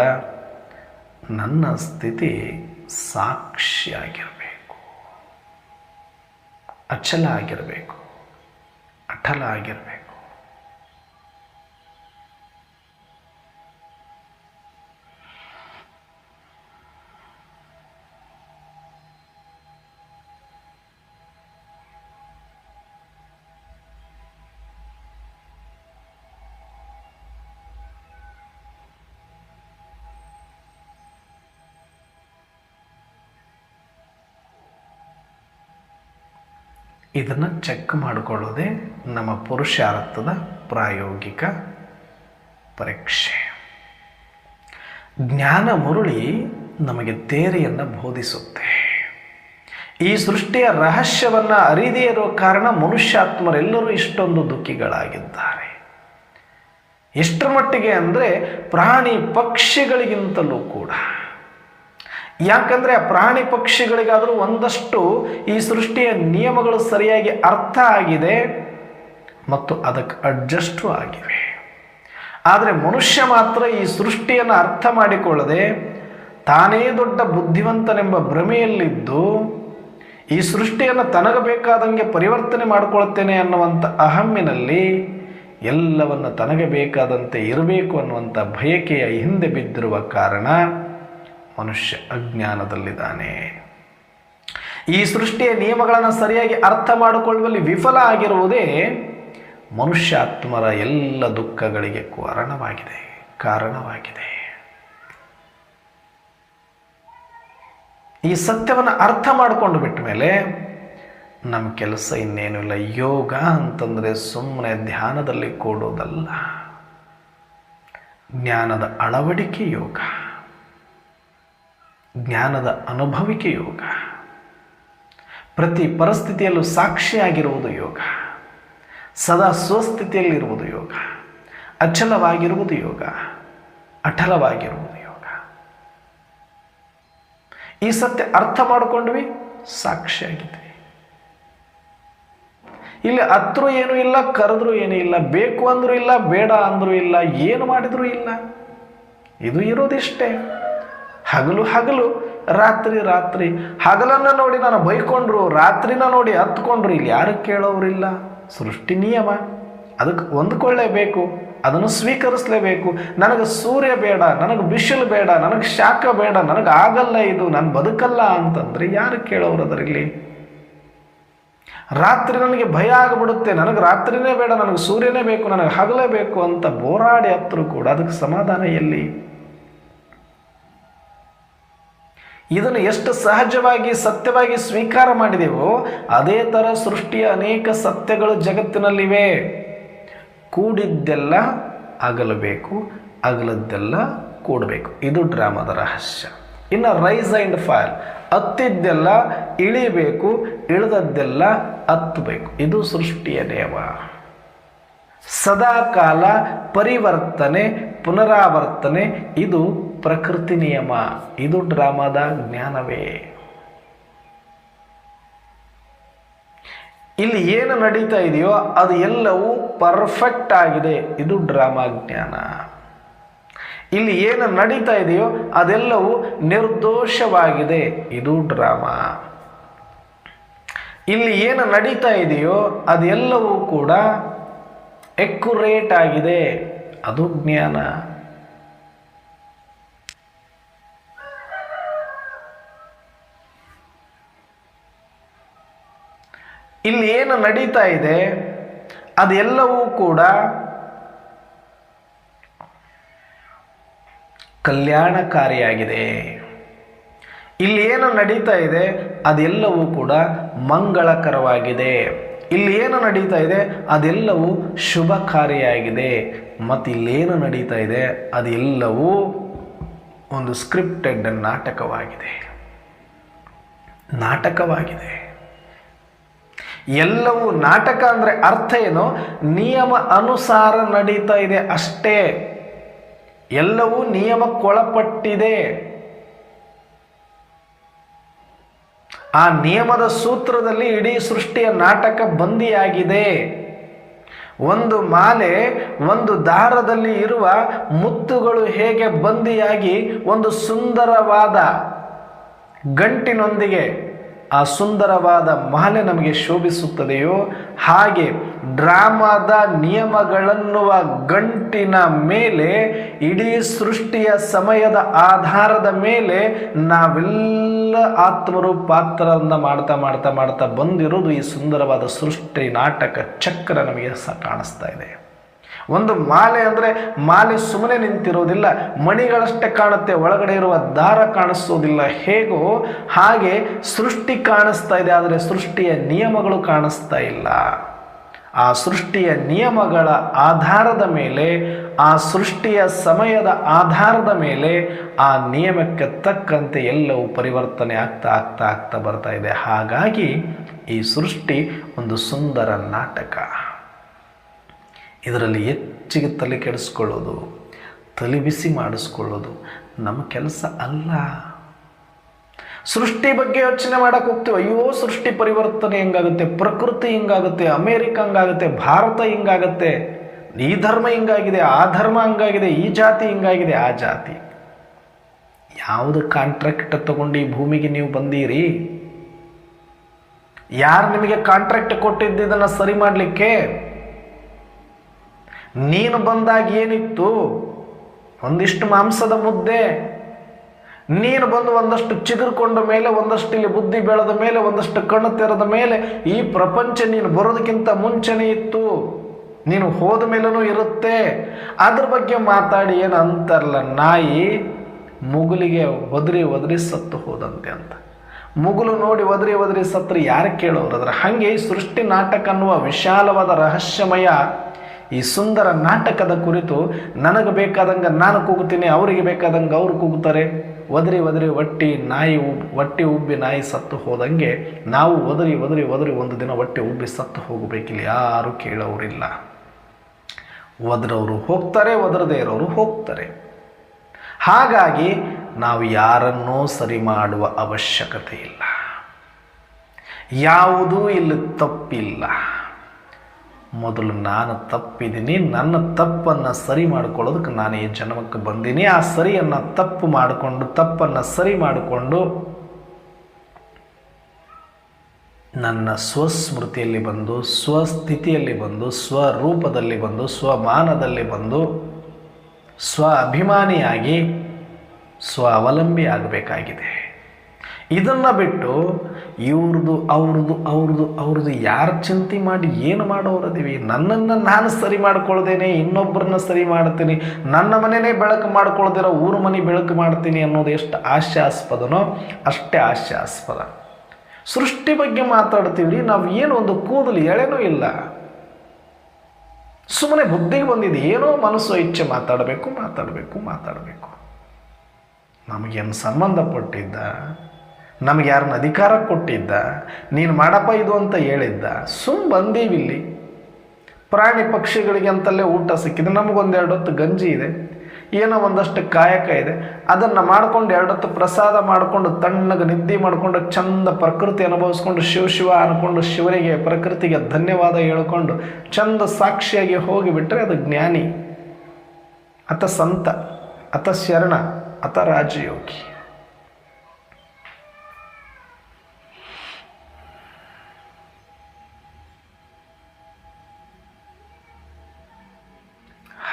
ನನ್ನ ಸ್ಥಿತಿ ಸಾಕ್ಷಿಯಾಗಿರಬೇಕು, ಅಚಲ ಆಗಿರಬೇಕು, ಅಟಲ ಆಗಿರಬೇಕು. ಇದನ್ನು ಚೆಕ್ ಮಾಡಿಕೊಳ್ಳೋದೇ ನಮ್ಮ ಪುರುಷಾರ್ಥದ ಪ್ರಾಯೋಗಿಕ ಪರೀಕ್ಷೆ. ಜ್ಞಾನ ಮುರುಳಿ ನಮಗೆ ತೇರಿಯನ್ನು ಬೋಧಿಸುತ್ತೆ. ಈ ಸೃಷ್ಟಿಯ ರಹಸ್ಯವನ್ನು ಅರಿದೇ ಇರೋ ಕಾರಣ ಮನುಷ್ಯಾತ್ಮರೆಲ್ಲರೂ ಇಷ್ಟೊಂದು ದುಃಖಿಗಳಾಗಿದ್ದಾರೆ. ಎಷ್ಟರ ಮಟ್ಟಿಗೆ ಅಂದರೆ ಪ್ರಾಣಿ ಪಕ್ಷಿಗಳಿಗಿಂತಲೂ ಕೂಡ. ಯಾಕಂದರೆ ಆ ಪ್ರಾಣಿ ಪಕ್ಷಿಗಳಿಗಾದರೂ ಒಂದಷ್ಟು ಈ ಸೃಷ್ಟಿಯ ನಿಯಮಗಳು ಸರಿಯಾಗಿ ಅರ್ಥ ಆಗಿದೆ ಮತ್ತು ಅದಕ್ಕೆ ಅಡ್ಜಸ್ಟು ಆಗಿವೆ. ಆದರೆ ಮನುಷ್ಯ ಮಾತ್ರ ಈ ಸೃಷ್ಟಿಯನ್ನು ಅರ್ಥ ಮಾಡಿಕೊಳ್ಳದೆ ತಾನೇ ದೊಡ್ಡ ಬುದ್ಧಿವಂತನೆಂಬ ಭ್ರಮೆಯಲ್ಲಿದ್ದು ಈ ಸೃಷ್ಟಿಯನ್ನು ತನಗೆ ಬೇಕಾದಂಗೆ ಪರಿವರ್ತನೆ ಮಾಡಿಕೊಳ್ತೇನೆ ಅನ್ನುವಂಥ ಅಹಮ್ಮಿನಲ್ಲಿ ಎಲ್ಲವನ್ನು ತನಗೆ ಬೇಕಾದಂತೆ ಇರಬೇಕು ಅನ್ನುವಂಥ ಬಯಕೆಯ ಹಿಂದೆ ಬಿದ್ದಿರುವ ಕಾರಣ ಮನುಷ್ಯ ಅಜ್ಞಾನದಲ್ಲಿದ್ದಾನೆ. ಈ ಸೃಷ್ಟಿಯ ನಿಯಮಗಳನ್ನು ಸರಿಯಾಗಿ ಅರ್ಥ ಮಾಡಿಕೊಳ್ಳುವಲ್ಲಿ ವಿಫಲ ಆಗಿರುವುದೇ ಮನುಷ್ಯಾತ್ಮರ ಎಲ್ಲ ದುಃಖಗಳಿಗೆ ಕಾರಣವಾಗಿದೆ. ಈ ಸತ್ಯವನ್ನು ಅರ್ಥ ಮಾಡಿಕೊಂಡು ಬಿಟ್ಟ ಮೇಲೆ ನಮ್ಮ ಕೆಲಸ ಇನ್ನೇನು ಇಲ್ಲ. ಯೋಗ ಅಂತಂದರೆ ಸುಮ್ಮನೆ ಧ್ಯಾನದಲ್ಲಿ ಕೂಡೋದಲ್ಲ, ಜ್ಞಾನದ ಅಳವಡಿಕೆ ಯೋಗ, ಜ್ಞಾನದ ಅನುಭವಿಕೆ ಯೋಗ, ಪ್ರತಿ ಪರಿಸ್ಥಿತಿಯಲ್ಲೂ ಸಾಕ್ಷಿಯಾಗಿರುವುದು ಯೋಗ, ಸದಾ ಸ್ವಸ್ಥಿತಿಯಲ್ಲಿರುವುದು ಯೋಗ, ಅಚಲವಾಗಿರುವುದು ಯೋಗ, ಅಟಲವಾಗಿರುವುದು ಯೋಗ. ಈ ಸತ್ಯ ಅರ್ಥ ಮಾಡಿಕೊಂಡ್ವಿ, ಸಾಕ್ಷಿಯಾಗಿದ್ವಿ. ಇಲ್ಲಿ ಹತ್ರೂ ಏನೂ ಇಲ್ಲ, ಕರೆದ್ರೂ ಏನೂ ಇಲ್ಲ, ಬೇಕು ಅಂದ್ರೂ ಇಲ್ಲ, ಬೇಡ ಅಂದ್ರೂ ಇಲ್ಲ, ಏನು ಮಾಡಿದ್ರೂ ಇಲ್ಲ. ಇದು ಇರೋದಿಷ್ಟೇ. ಹಗಲು ರಾತ್ರಿ. ಹಗಲನ್ನು ನೋಡಿ ನಾನು ಬೈಕೊಂಡ್ರು, ರಾತ್ರಿನ ನೋಡಿ ಹತ್ಕೊಂಡ್ರು, ಇಲ್ಲಿ ಯಾರು ಕೇಳೋರಿಲ್ಲ. ಸೃಷ್ಟಿ ನಿಯಮ, ಅದಕ್ಕೆ ಹೊಂದ್ಕೊಳ್ಳೇಬೇಕು, ಅದನ್ನು ಸ್ವೀಕರಿಸಲೇಬೇಕು. ನನಗೆ ಸೂರ್ಯ ಬೇಡ, ನನಗೆ ಬಿಸಿಲು ಬೇಡ, ನನಗೆ ಶಾಖ ಬೇಡ, ನನಗೆ ಆಗಲ್ಲ, ಇದು ನಾನು ಬದುಕಲ್ಲ ಅಂತಂದರೆ ಯಾರು ಕೇಳೋರು ಅದರಲ್ಲಿ? ರಾತ್ರಿ ನನಗೆ ಭಯ ಆಗಿಬಿಡುತ್ತೆ, ನನಗೆ ರಾತ್ರಿನೇ ಬೇಡ, ನನಗೆ ಸೂರ್ಯನೇ ಬೇಕು, ನನಗೆ ಹಗಲೇ ಬೇಕು ಅಂತ ಬೋರಾಡಿ ಹತ್ತರೂ ಕೂಡ ಅದಕ್ಕೆ ಸಮಾಧಾನ ಎಲ್ಲಿ? ಇದನ್ನು ಎಷ್ಟು ಸಹಜವಾಗಿ ಸತ್ಯವಾಗಿ ಸ್ವೀಕಾರ ಮಾಡಿದೆವೋ ಅದೇ ಥರ ಸೃಷ್ಟಿಯ ಅನೇಕ ಸತ್ಯಗಳು ಜಗತ್ತಿನಲ್ಲಿವೆ. ಕೂಡಿದ್ದೆಲ್ಲ ಅಗಲಬೇಕು, ಅಗಲದ್ದೆಲ್ಲ ಕೂಡಬೇಕು. ಇದು ಡ್ರಾಮಾದ ರಹಸ್ಯ. ಇನ್ನು ರೈಸ್ ಆ್ಯಂಡ್ ಫಾಲ್, ಹತ್ತಿದ್ದೆಲ್ಲ ಇಳಿಬೇಕು, ಇಳಿದದ್ದೆಲ್ಲ ಹತ್ತಬೇಕು. ಇದು ಸೃಷ್ಟಿಯ ನಿಯಮ. ಸದಾಕಾಲ ಪರಿವರ್ತನೆ, ಪುನರಾವರ್ತನೆ, ಇದು ಪ್ರಕೃತಿ ನಿಯಮ. ಇದು ಡ್ರಾಮಾದ ಜ್ಞಾನವೇ. ಇಲ್ಲಿ ಏನು ನಡೀತಾ ಇದೆಯೋ ಅದು ಎಲ್ಲವೂ ಪರ್ಫೆಕ್ಟ್ ಆಗಿದೆ. ಇದು ಡ್ರಾಮಾ ಜ್ಞಾನ. ಇಲ್ಲಿ ಏನು ನಡೀತಾ ಇದೆಯೋ ಅದೆಲ್ಲವೂ ನಿರ್ದೋಷವಾಗಿದೆ. ಇದು ಡ್ರಾಮಾ. ಇಲ್ಲಿ ಏನು ನಡೀತಾ ಇದೆಯೋ ಅದೆಲ್ಲವೂ ಕೂಡ ಎಕ್ಯುರೇಟ್ ಆಗಿದೆ. ಅದು ಜ್ಞಾನ. ಇಲ್ಲಿ ಏನು ನಡೀತಾ ಇದೆ ಅದೆಲ್ಲವೂ ಕೂಡ ಕಲ್ಯಾಣಕಾರಿಯಾಗಿದೆ. ಇಲ್ಲಿ ಏನು ನಡೀತಾ ಇದೆ ಅದೆಲ್ಲವೂ ಕೂಡ ಮಂಗಳಕರವಾಗಿದೆ. ಇಲ್ಲಿ ಏನು ನಡೀತಾ ಇದೆ ಅದೆಲ್ಲವೂ ಶುಭಕಾರಿಯಾಗಿದೆ. ಮತ್ತು ಇಲ್ಲೇನು ನಡೀತಾ ಇದೆ ಅದೆಲ್ಲವೂ ಒಂದು ಸ್ಕ್ರಿಪ್ಟೆಡ್ ನಾಟಕವಾಗಿದೆ. ಎಲ್ಲವೂ ನಾಟಕ ಅಂದರೆ ಅರ್ಥ ಏನು? ನಿಯಮ ಅನುಸಾರ ನಡೀತಾ ಇದೆ ಅಷ್ಟೇ. ಎಲ್ಲವೂ ನಿಯಮಕ್ಕೊಳಪಟ್ಟಿದೆ. ಆ ನಿಯಮದ ಸೂತ್ರದಲ್ಲಿ ಇಡೀ ಸೃಷ್ಟಿಯ ನಾಟಕ ಬಂದಿಯಾಗಿದೆ. ಒಂದು ಮಾಲೆ, ಒಂದು ದಾರದಲ್ಲಿ ಇರುವ ಮುತ್ತುಗಳು ಹೇಗೆ ಬಂದಿಯಾಗಿ ಒಂದು ಸುಂದರವಾದ ಗಂಟಿನೊಂದಿಗೆ ಆ ಸುಂದರವಾದ ಮಾಲೆ ನಮಗೆ ಶೋಭಿಸುತ್ತದೆಯೋ ಹಾಗೆ ಡ್ರಾಮಾದ ನಿಯಮಗಳನ್ನುವ ಗಂಟಿನ ಮೇಲೆ ಇಡೀ ಸೃಷ್ಟಿಯ ಸಮಯದ ಆಧಾರದ ಮೇಲೆ ನಾವೆಲ್ಲ ಆತ್ಮರು ಪಾತ್ರವನ್ನು ಮಾಡ್ತಾ ಬಂದಿರೋದು ಈ ಸುಂದರವಾದ ಸೃಷ್ಟಿ ನಾಟಕ ಚಕ್ರ ನಮಗೆ ಕಾಣಿಸ್ತಾ ಇದೆ. ಒಂದು ಮಾಲೆ ಅಂದರೆ ಮಾಲೆ ಸುಮ್ಮನೆ ನಿಂತಿರೋದಿಲ್ಲ, ಮಣಿಗಳಷ್ಟೇ ಕಾಣುತ್ತೆ, ಒಳಗಡೆ ಇರುವ ದಾರ ಕಾಣಿಸೋದಿಲ್ಲ. ಹೇಗೋ ಹಾಗೆ ಸೃಷ್ಟಿ ಕಾಣಿಸ್ತಾ ಇದೆ, ಆದರೆ ಸೃಷ್ಟಿಯ ನಿಯಮಗಳು ಕಾಣಿಸ್ತಾ ಇಲ್ಲ. ಆ ಸೃಷ್ಟಿಯ ನಿಯಮಗಳ ಆಧಾರದ ಮೇಲೆ, ಆ ಸೃಷ್ಟಿಯ ಸಮಯದ ಆಧಾರದ ಮೇಲೆ, ಆ ನಿಯಮಕ್ಕೆ ತಕ್ಕಂತೆ ಎಲ್ಲವೂ ಪರಿವರ್ತನೆ ಆಗ್ತಾ ಆಗ್ತಾ ಆಗ್ತಾ ಬರ್ತಾ ಇದೆ. ಹಾಗಾಗಿ ಈ ಸೃಷ್ಟಿ ಒಂದು ಸುಂದರ ನಾಟಕ. ಇದರಲ್ಲಿ ಹೆಚ್ಚಿಗೆ ತಲೆ ಕೆಡಿಸ್ಕೊಳ್ಳೋದು, ತಲೆ ಬಿಸಿ ಮಾಡಿಸ್ಕೊಳ್ಳೋದು ನಮ್ಮ ಕೆಲಸ ಅಲ್ಲ. ಸೃಷ್ಟಿ ಬಗ್ಗೆ ಯೋಚನೆ ಮಾಡಕ್ಕೆ ಹೋಗ್ತೀವಿ, ಅಯ್ಯೋ ಸೃಷ್ಟಿ ಪರಿವರ್ತನೆ ಹಿಂಗಾಗುತ್ತೆ, ಪ್ರಕೃತಿ ಹಿಂಗಾಗುತ್ತೆ, ಅಮೇರಿಕ ಹಂಗಾಗುತ್ತೆ, ಭಾರತ ಹಿಂಗಾಗುತ್ತೆ, ಈ ಧರ್ಮ ಹಿಂಗಾಗಿದೆ, ಆ ಧರ್ಮ ಹಂಗಾಗಿದೆ, ಈ ಜಾತಿ ಹಿಂಗಾಗಿದೆ, ಆ ಜಾತಿ. ಯಾವುದು ಕಾಂಟ್ರಾಕ್ಟ್ ತಗೊಂಡು ಈ ಭೂಮಿಗೆ ನೀವು ಬಂದೀರಿ? ಯಾರು ನಿಮಗೆ ಕಾಂಟ್ರಾಕ್ಟ್ ಕೊಟ್ಟಿದ್ದು ಇದನ್ನು ಸರಿ ಮಾಡಲಿಕ್ಕೆ? ನೀನು ಬಂದಾಗ ಏನಿತ್ತು? ಒಂದಿಷ್ಟು ಮಾಂಸದ ಮುದ್ದೆ. ನೀನು ಬಂದು ಒಂದಷ್ಟು ಚಿಗುರ್ಕೊಂಡ ಮೇಲೆ, ಒಂದಷ್ಟು ಇಲ್ಲಿ ಬುದ್ಧಿ ಬೆಳೆದ ಮೇಲೆ, ಒಂದಷ್ಟು ಕಣ್ಣು ತೆರೆದ ಮೇಲೆ ಈ ಪ್ರಪಂಚ ನೀನು ಬರೋದಕ್ಕಿಂತ ಮುಂಚೆನೇ ಇತ್ತು, ನೀನು ಹೋದ ಮೇಲೂ ಇರುತ್ತೆ. ಅದ್ರ ಬಗ್ಗೆ ಮಾತಾಡಿ ಏನು ಅಂತಾರಲ್ಲ, ನಾಯಿ ಮುಗುಲಿಗೆ ಒದರಿ ಸತ್ತು ಹೋದಂತೆ ಅಂತ. ಮುಗುಲು ನೋಡಿ ಒದರಿ ಸತ್ರು ಯಾರು ಕೇಳೋರು? ಅದರ ಹಾಗೆ ಈ ಸೃಷ್ಟಿ ನಾಟಕ ಅನ್ನುವ ವಿಶಾಲವಾದ ರಹಸ್ಯಮಯ ಈ ಸುಂದರ ನಾಟಕದ ಕುರಿತು ನನಗೆ ಬೇಕಾದಂಗೆ ನಾನು ಕೂಗುತ್ತೀನಿ, ಅವರಿಗೆ ಬೇಕಾದಂಗೆ ಅವರು ಕೂಗುತ್ತಾರೆ. ಒದರಿ ಹೊಟ್ಟೆ ಉಬ್ಬಿ ನಾಯಿ ಸತ್ತು ಹೋದಂಗೆ ನಾವು ಒದರಿ ಒಂದು ದಿನ ಹೊಟ್ಟೆ ಉಬ್ಬಿ ಸತ್ತು ಹೋಗಬೇಕಿಲ್ಲ, ಯಾರು ಕೇಳೋರಿಲ್ಲ. ಒದರವರು ಹೋಗ್ತಾರೆ, ಒದರದೇ ಇರೋರು ಹೋಗ್ತಾರೆ. ಹಾಗಾಗಿ ನಾವು ಯಾರನ್ನೂ ಸರಿ ಮಾಡುವ ಅವಶ್ಯಕತೆ ಇಲ್ಲ, ಯಾವುದೂ ಇಲ್ಲಿ ತಪ್ಪಿಲ್ಲ. ಮೊದಲು ನಾನು ತಪ್ಪಿದ್ದೀನಿ, ನನ್ನ ತಪ್ಪನ್ನು ಸರಿ ಮಾಡಿಕೊಳ್ಳೋದಕ್ಕೆ ನಾನು ಈ ಜನ್ಮಕ್ಕೆ ಬಂದೀನಿ. ಆ ಸರಿಯನ್ನು ತಪ್ಪನ್ನು ಸರಿ ಮಾಡಿಕೊಂಡು ನನ್ನ ಸ್ವಸ್ಮೃತಿಯಲ್ಲಿ ಬಂದು, ಸ್ವಸ್ಥಿತಿಯಲ್ಲಿ ಬಂದು, ಸ್ವರೂಪದಲ್ಲಿ ಬಂದು, ಸ್ವಮಾನದಲ್ಲಿ ಬಂದು, ಸ್ವ ಅಭಿಮಾನಿಯಾಗಿ ಸ್ವಾವಲಂಬಿ ಆಗಬೇಕಾಗಿದೆ. ಇದನ್ನು ಬಿಟ್ಟು ಅವ್ರದ್ದು ಯಾರು ಚಿಂತೆ ಮಾಡಿ ಏನು ಮಾಡೋರದೀವಿ? ನನ್ನನ್ನು ನಾನು ಸರಿ ಮಾಡ್ಕೊಳ್ದೇನೆ ಇನ್ನೊಬ್ಬರನ್ನ ಸರಿ ಮಾಡ್ತೀನಿ, ನನ್ನ ಮನೆಯೇ ಬೆಳಕು ಮಾಡ್ಕೊಳ್ದಿರೋ ಊರ ಮನೆ ಬೆಳಕು ಮಾಡ್ತೀನಿ ಅನ್ನೋದು ಎಷ್ಟು ಹಾಸ್ಯಾಸ್ಪದನೋ ಅಷ್ಟೇ ಹಾಸ್ಯಾಸ್ಪದ. ಸೃಷ್ಟಿ ಬಗ್ಗೆ ಮಾತಾಡ್ತೀವಿ, ನಾವು ಏನು ಒಂದು ಕೂದಲು ಎಳೆನೂ ಇಲ್ಲ, ಸುಮ್ಮನೆ ಬುದ್ಧಿಗೆ ಬಂದಿದೆ, ಏನೋ ಮನಸ್ಸು ಇಚ್ಛೆ ಮಾತಾಡಬೇಕು. ನಮಗೇನು ಸಂಬಂಧಪಟ್ಟಿದ್ದ? ನಮಗೆ ಯಾರನ್ನ ಅಧಿಕಾರ ಕೊಟ್ಟಿದ್ದ? ನೀನು ಮಾಡಪ್ಪ ಇದು ಅಂತ ಹೇಳಿದ್ದ? ಬಂದೀವಿಲ್ಲಿ. ಪ್ರಾಣಿ ಪಕ್ಷಿಗಳಿಗೆ ಅಂತಲೇ ಊಟ ಸಿಕ್ಕಿದೆ, ನಮಗೊಂದೆರಡು ಹೊತ್ತು ಗಂಜಿ ಇದೆ, ಏನೋ ಒಂದಷ್ಟು ಕಾಯಕ ಇದೆ, ಅದನ್ನು ಮಾಡ್ಕೊಂಡು 2 ಹೊತ್ತು ಪ್ರಸಾದ ಮಾಡಿಕೊಂಡು ತಣ್ಣಗೆ ನಿದ್ದೆ ಮಾಡಿಕೊಂಡು ಚಂದ ಪ್ರಕೃತಿ ಅನುಭವಿಸ್ಕೊಂಡು ಶಿವ ಅಂದ್ಕೊಂಡು ಶಿವರಿಗೆ ಪ್ರಕೃತಿಗೆ ಧನ್ಯವಾದ ಹೇಳ್ಕೊಂಡು ಚಂದ ಸಾಕ್ಷಿಯಾಗಿ ಹೋಗಿಬಿಟ್ರೆ ಅದು ಜ್ಞಾನಿ, ಅತ ಸಂತ, ಅತ ಶರಣ, ಅತ ರಾಜಯೋಗಿ.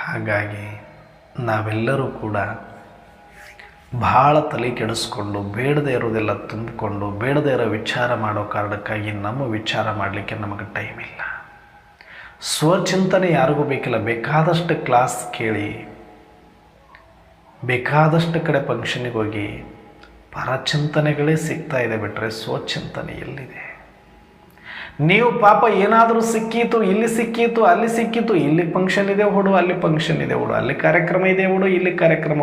ಹಾಗಾಗಿ ನಾವೆಲ್ಲರೂ ಕೂಡ ಭಾಳ ತಲೆ ಕೆಡಿಸ್ಕೊಂಡು ಬೇಡದೇ ಇರೋದೆಲ್ಲ ತುಂಬಿಕೊಂಡು ಬೇಡದೇ ಇರೋ ವಿಚಾರ ಮಾಡೋ ಕಾರಣಕ್ಕಾಗಿ ನಮ್ಮ ವಿಚಾರ ಮಾಡಲಿಕ್ಕೆ ನಮಗೆ ಟೈಮ್ ಇಲ್ಲ. ಸ್ವಚಿಂತನೆ ಯಾರಿಗೂ ಬೇಕಿಲ್ಲ. ಬೇಕಾದಷ್ಟು ಕ್ಲಾಸ್ ಕೇಳಿ, ಬೇಕಾದಷ್ಟು ಕಡೆ ಫಂಕ್ಷನಿಗೆ ಹೋಗಿ ಪರಚಿಂತನೆಗಳೇ ಸಿಗ್ತಾ ಇದೆ ಬಿಟ್ಟರೆ ಸ್ವಚಿಂತನೆ ಎಲ್ಲಿದೆ? ನೀವು ಪಾಪ ಏನಾದರೂ ಸಿಕ್ಕೀತು, ಇಲ್ಲಿ ಸಿಕ್ಕೀತು, ಅಲ್ಲಿ ಸಿಕ್ಕಿತು, ಇಲ್ಲಿ ಫಂಕ್ಷನ್ ಇದೆ ಹುಡು, ಅಲ್ಲಿ ಫಂಕ್ಷನ್ ಇದೆ ಹುಡು, ಅಲ್ಲಿ ಕಾರ್ಯಕ್ರಮ ಇದೆ ಹುಡು, ಇಲ್ಲಿ ಕಾರ್ಯಕ್ರಮ,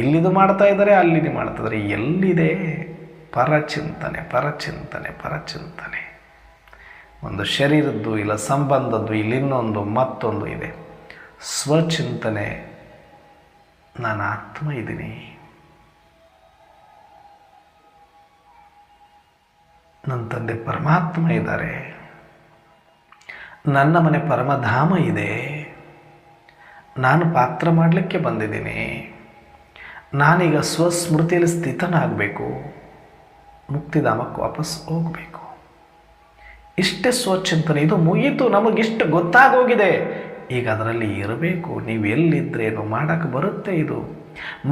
ಇಲ್ಲಿದು ಮಾಡ್ತಾ ಇದ್ದಾರೆ, ಅಲ್ಲಿದು ಮಾಡ್ತಿದ್ದಾರೆ. ಎಲ್ಲಿದೆ ಪರಚಿಂತನೆ? ಒಂದು ಶರೀರದ್ದು ಇಲ್ಲ, ಸಂಬಂಧದ್ದು ಇಲ್ಲಿ ಇನ್ನೊಂದು ಮತ್ತೊಂದು ಇದೆ. ಸ್ವಚಿಂತನೆ, ನಾನು ಆತ್ಮ ಇದ್ದೀನಿ, ನನ್ನ ತಂದೆ ಪರಮಾತ್ಮ ಇದ್ದಾರೆ, ನನ್ನ ಮನೆ ಪರಮಧಾಮ ಇದೆ, ನಾನು ಪಾತ್ರ ಮಾಡಲಿಕ್ಕೆ ಬಂದಿದ್ದೀನಿ, ನಾನೀಗ ಸ್ವಸ್ಮೃತಿಯಲ್ಲಿ ಸ್ಥಿತನಾಗಬೇಕು, ಮುಕ್ತಿಧಾಮಕ್ಕೆ ವಾಪಸ್ ಹೋಗಬೇಕು. ಇಷ್ಟೇ ಸ್ವಚಿಂತನೆ. ಇದು ಮುಗೀತು, ನಮಗಿಷ್ಟು ಗೊತ್ತಾಗೋಗಿದೆ. ಈಗ ಅದರಲ್ಲಿ ಇರಬೇಕು. ನೀವು ಎಲ್ಲಿದ್ರೇನು ಮಾಡೋಕ್ಕೆ ಬರುತ್ತೆ. ಇದು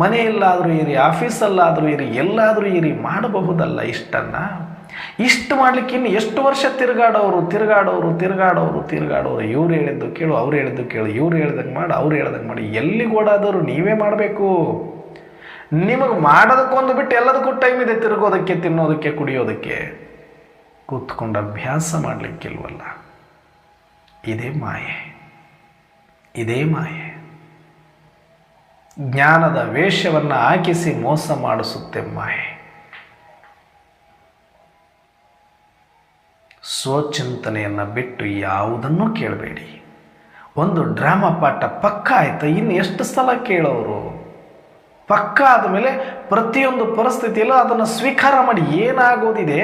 ಮನೆಯಲ್ಲಾದರೂ ಇರಿ, ಆಫೀಸಲ್ಲಾದರೂ ಇರಿ, ಎಲ್ಲಾದರೂ ಇರಿ, ಮಾಡಬಹುದಲ್ಲ ಇಷ್ಟನ್ನು. ಇಷ್ಟು ಮಾಡಲಿಕ್ಕೆ ಇನ್ನು ಎಷ್ಟು ವರ್ಷ ತಿರುಗಾಡೋರು. ಇವ್ರು ಹೇಳಿದ್ದು ಕೇಳು, ಅವ್ರು ಹೇಳಿದ್ದು ಕೇಳು, ಇವ್ರು ಹೇಳ್ದಂಗೆ ಮಾಡು, ಅವ್ರು ಹೇಳ್ದಂಗೆ ಮಾಡಿ. ಎಲ್ಲಿಗೆ ಓಡಾದರೂ ನೀವೇ ಮಾಡಬೇಕು. ನಿಮಗೆ ಮಾಡೋದಕ್ಕೊಂದು ಬಿಟ್ಟು ಎಲ್ಲದಕ್ಕೂ ಟೈಮ್ ಇದೆ. ತಿರುಗೋದಕ್ಕೆ, ತಿನ್ನೋದಕ್ಕೆ, ಕುಡಿಯೋದಕ್ಕೆ. ಕೂತ್ಕೊಂಡು ಅಭ್ಯಾಸ ಮಾಡಲಿಕ್ಕಿಲ್ವಲ್ಲ. ಇದೇ ಮಾಯೆ. ಜ್ಞಾನದ ವೇಷವನ್ನು ಹಾಕಿಸಿ ಮೋಸ ಮಾಡಿಸುತ್ತೆ ಮಾಯೆ. ಸ್ವಚಿಂತನೆಯನ್ನು ಬಿಟ್ಟು ಯಾವುದನ್ನೂ ಕೇಳಬೇಡಿ. ಒಂದು ಡ್ರಾಮಾ ಪಾಠ ಪಕ್ಕ ಆಯ್ತು, ಇನ್ನು ಎಷ್ಟು ಸಲ ಕೇಳೋರು? ಪಕ್ಕ ಆದಮೇಲೆ ಪ್ರತಿಯೊಂದು ಪರಿಸ್ಥಿತಿಯಲ್ಲೂ ಅದನ್ನು ಸ್ವೀಕಾರ ಮಾಡಿ. ಏನಾಗೋದಿದೆ?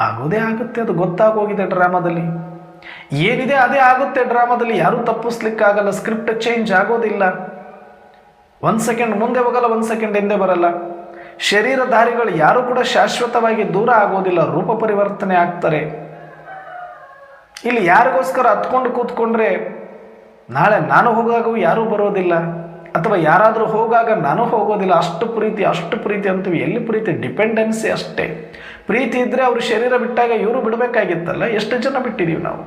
ಆಗೋದೇ ಆಗುತ್ತೆ. ಅದು ಗೊತ್ತಾಗೋಗಿದೆ ಡ್ರಾಮಾದಲ್ಲಿ. ಏನಿದೆ ಅದೇ ಆಗುತ್ತೆ ಡ್ರಾಮಾದಲ್ಲಿ. ಯಾರೂ ತಪ್ಪಿಸ್ಲಿಕ್ಕಾಗಲ್ಲ. ಸ್ಕ್ರಿಪ್ಟ್ ಚೇಂಜ್ ಆಗೋದಿಲ್ಲ. 1 ಸೆಕೆಂಡ್ ಮುಂದೆ ಹೋಗಲ್ಲ, 1 ಸೆಕೆಂಡ್ ಹಿಂದೆ ಬರಲ್ಲ. ಶರೀರಧಾರಿಗಳು ಯಾರೂ ಕೂಡ ಶಾಶ್ವತವಾಗಿ ದೂರ ಆಗೋದಿಲ್ಲ, ರೂಪ ಪರಿವರ್ತನೆ ಆಗ್ತಾರೆ. ಇಲ್ಲಿ ಯಾರಿಗೋಸ್ಕರ ಹತ್ಕೊಂಡು ಕೂತ್ಕೊಂಡ್ರೆ ನಾಳೆ ನಾನು ಹೋಗಾಗೂ ಯಾರೂ ಬರೋದಿಲ್ಲ, ಅಥವಾ ಯಾರಾದರೂ ಹೋಗಾಗ ನಾನು ಹೋಗೋದಿಲ್ಲ. ಅಷ್ಟು ಪ್ರೀತಿ ಅಂತೀವಿ. ಎಲ್ಲಿ ಪ್ರೀತಿ? ಡಿಪೆಂಡೆನ್ಸಿ ಅಷ್ಟೇ. ಪ್ರೀತಿ ಇದ್ದರೆ ಅವರು ಶರೀರ ಬಿಟ್ಟಾಗ ಇವರು ಬಿಡಬೇಕಾಗಿತ್ತಲ್ಲ. ಎಷ್ಟು ಜನ ಬಿಟ್ಟಿದ್ದೀವಿ ನಾವು?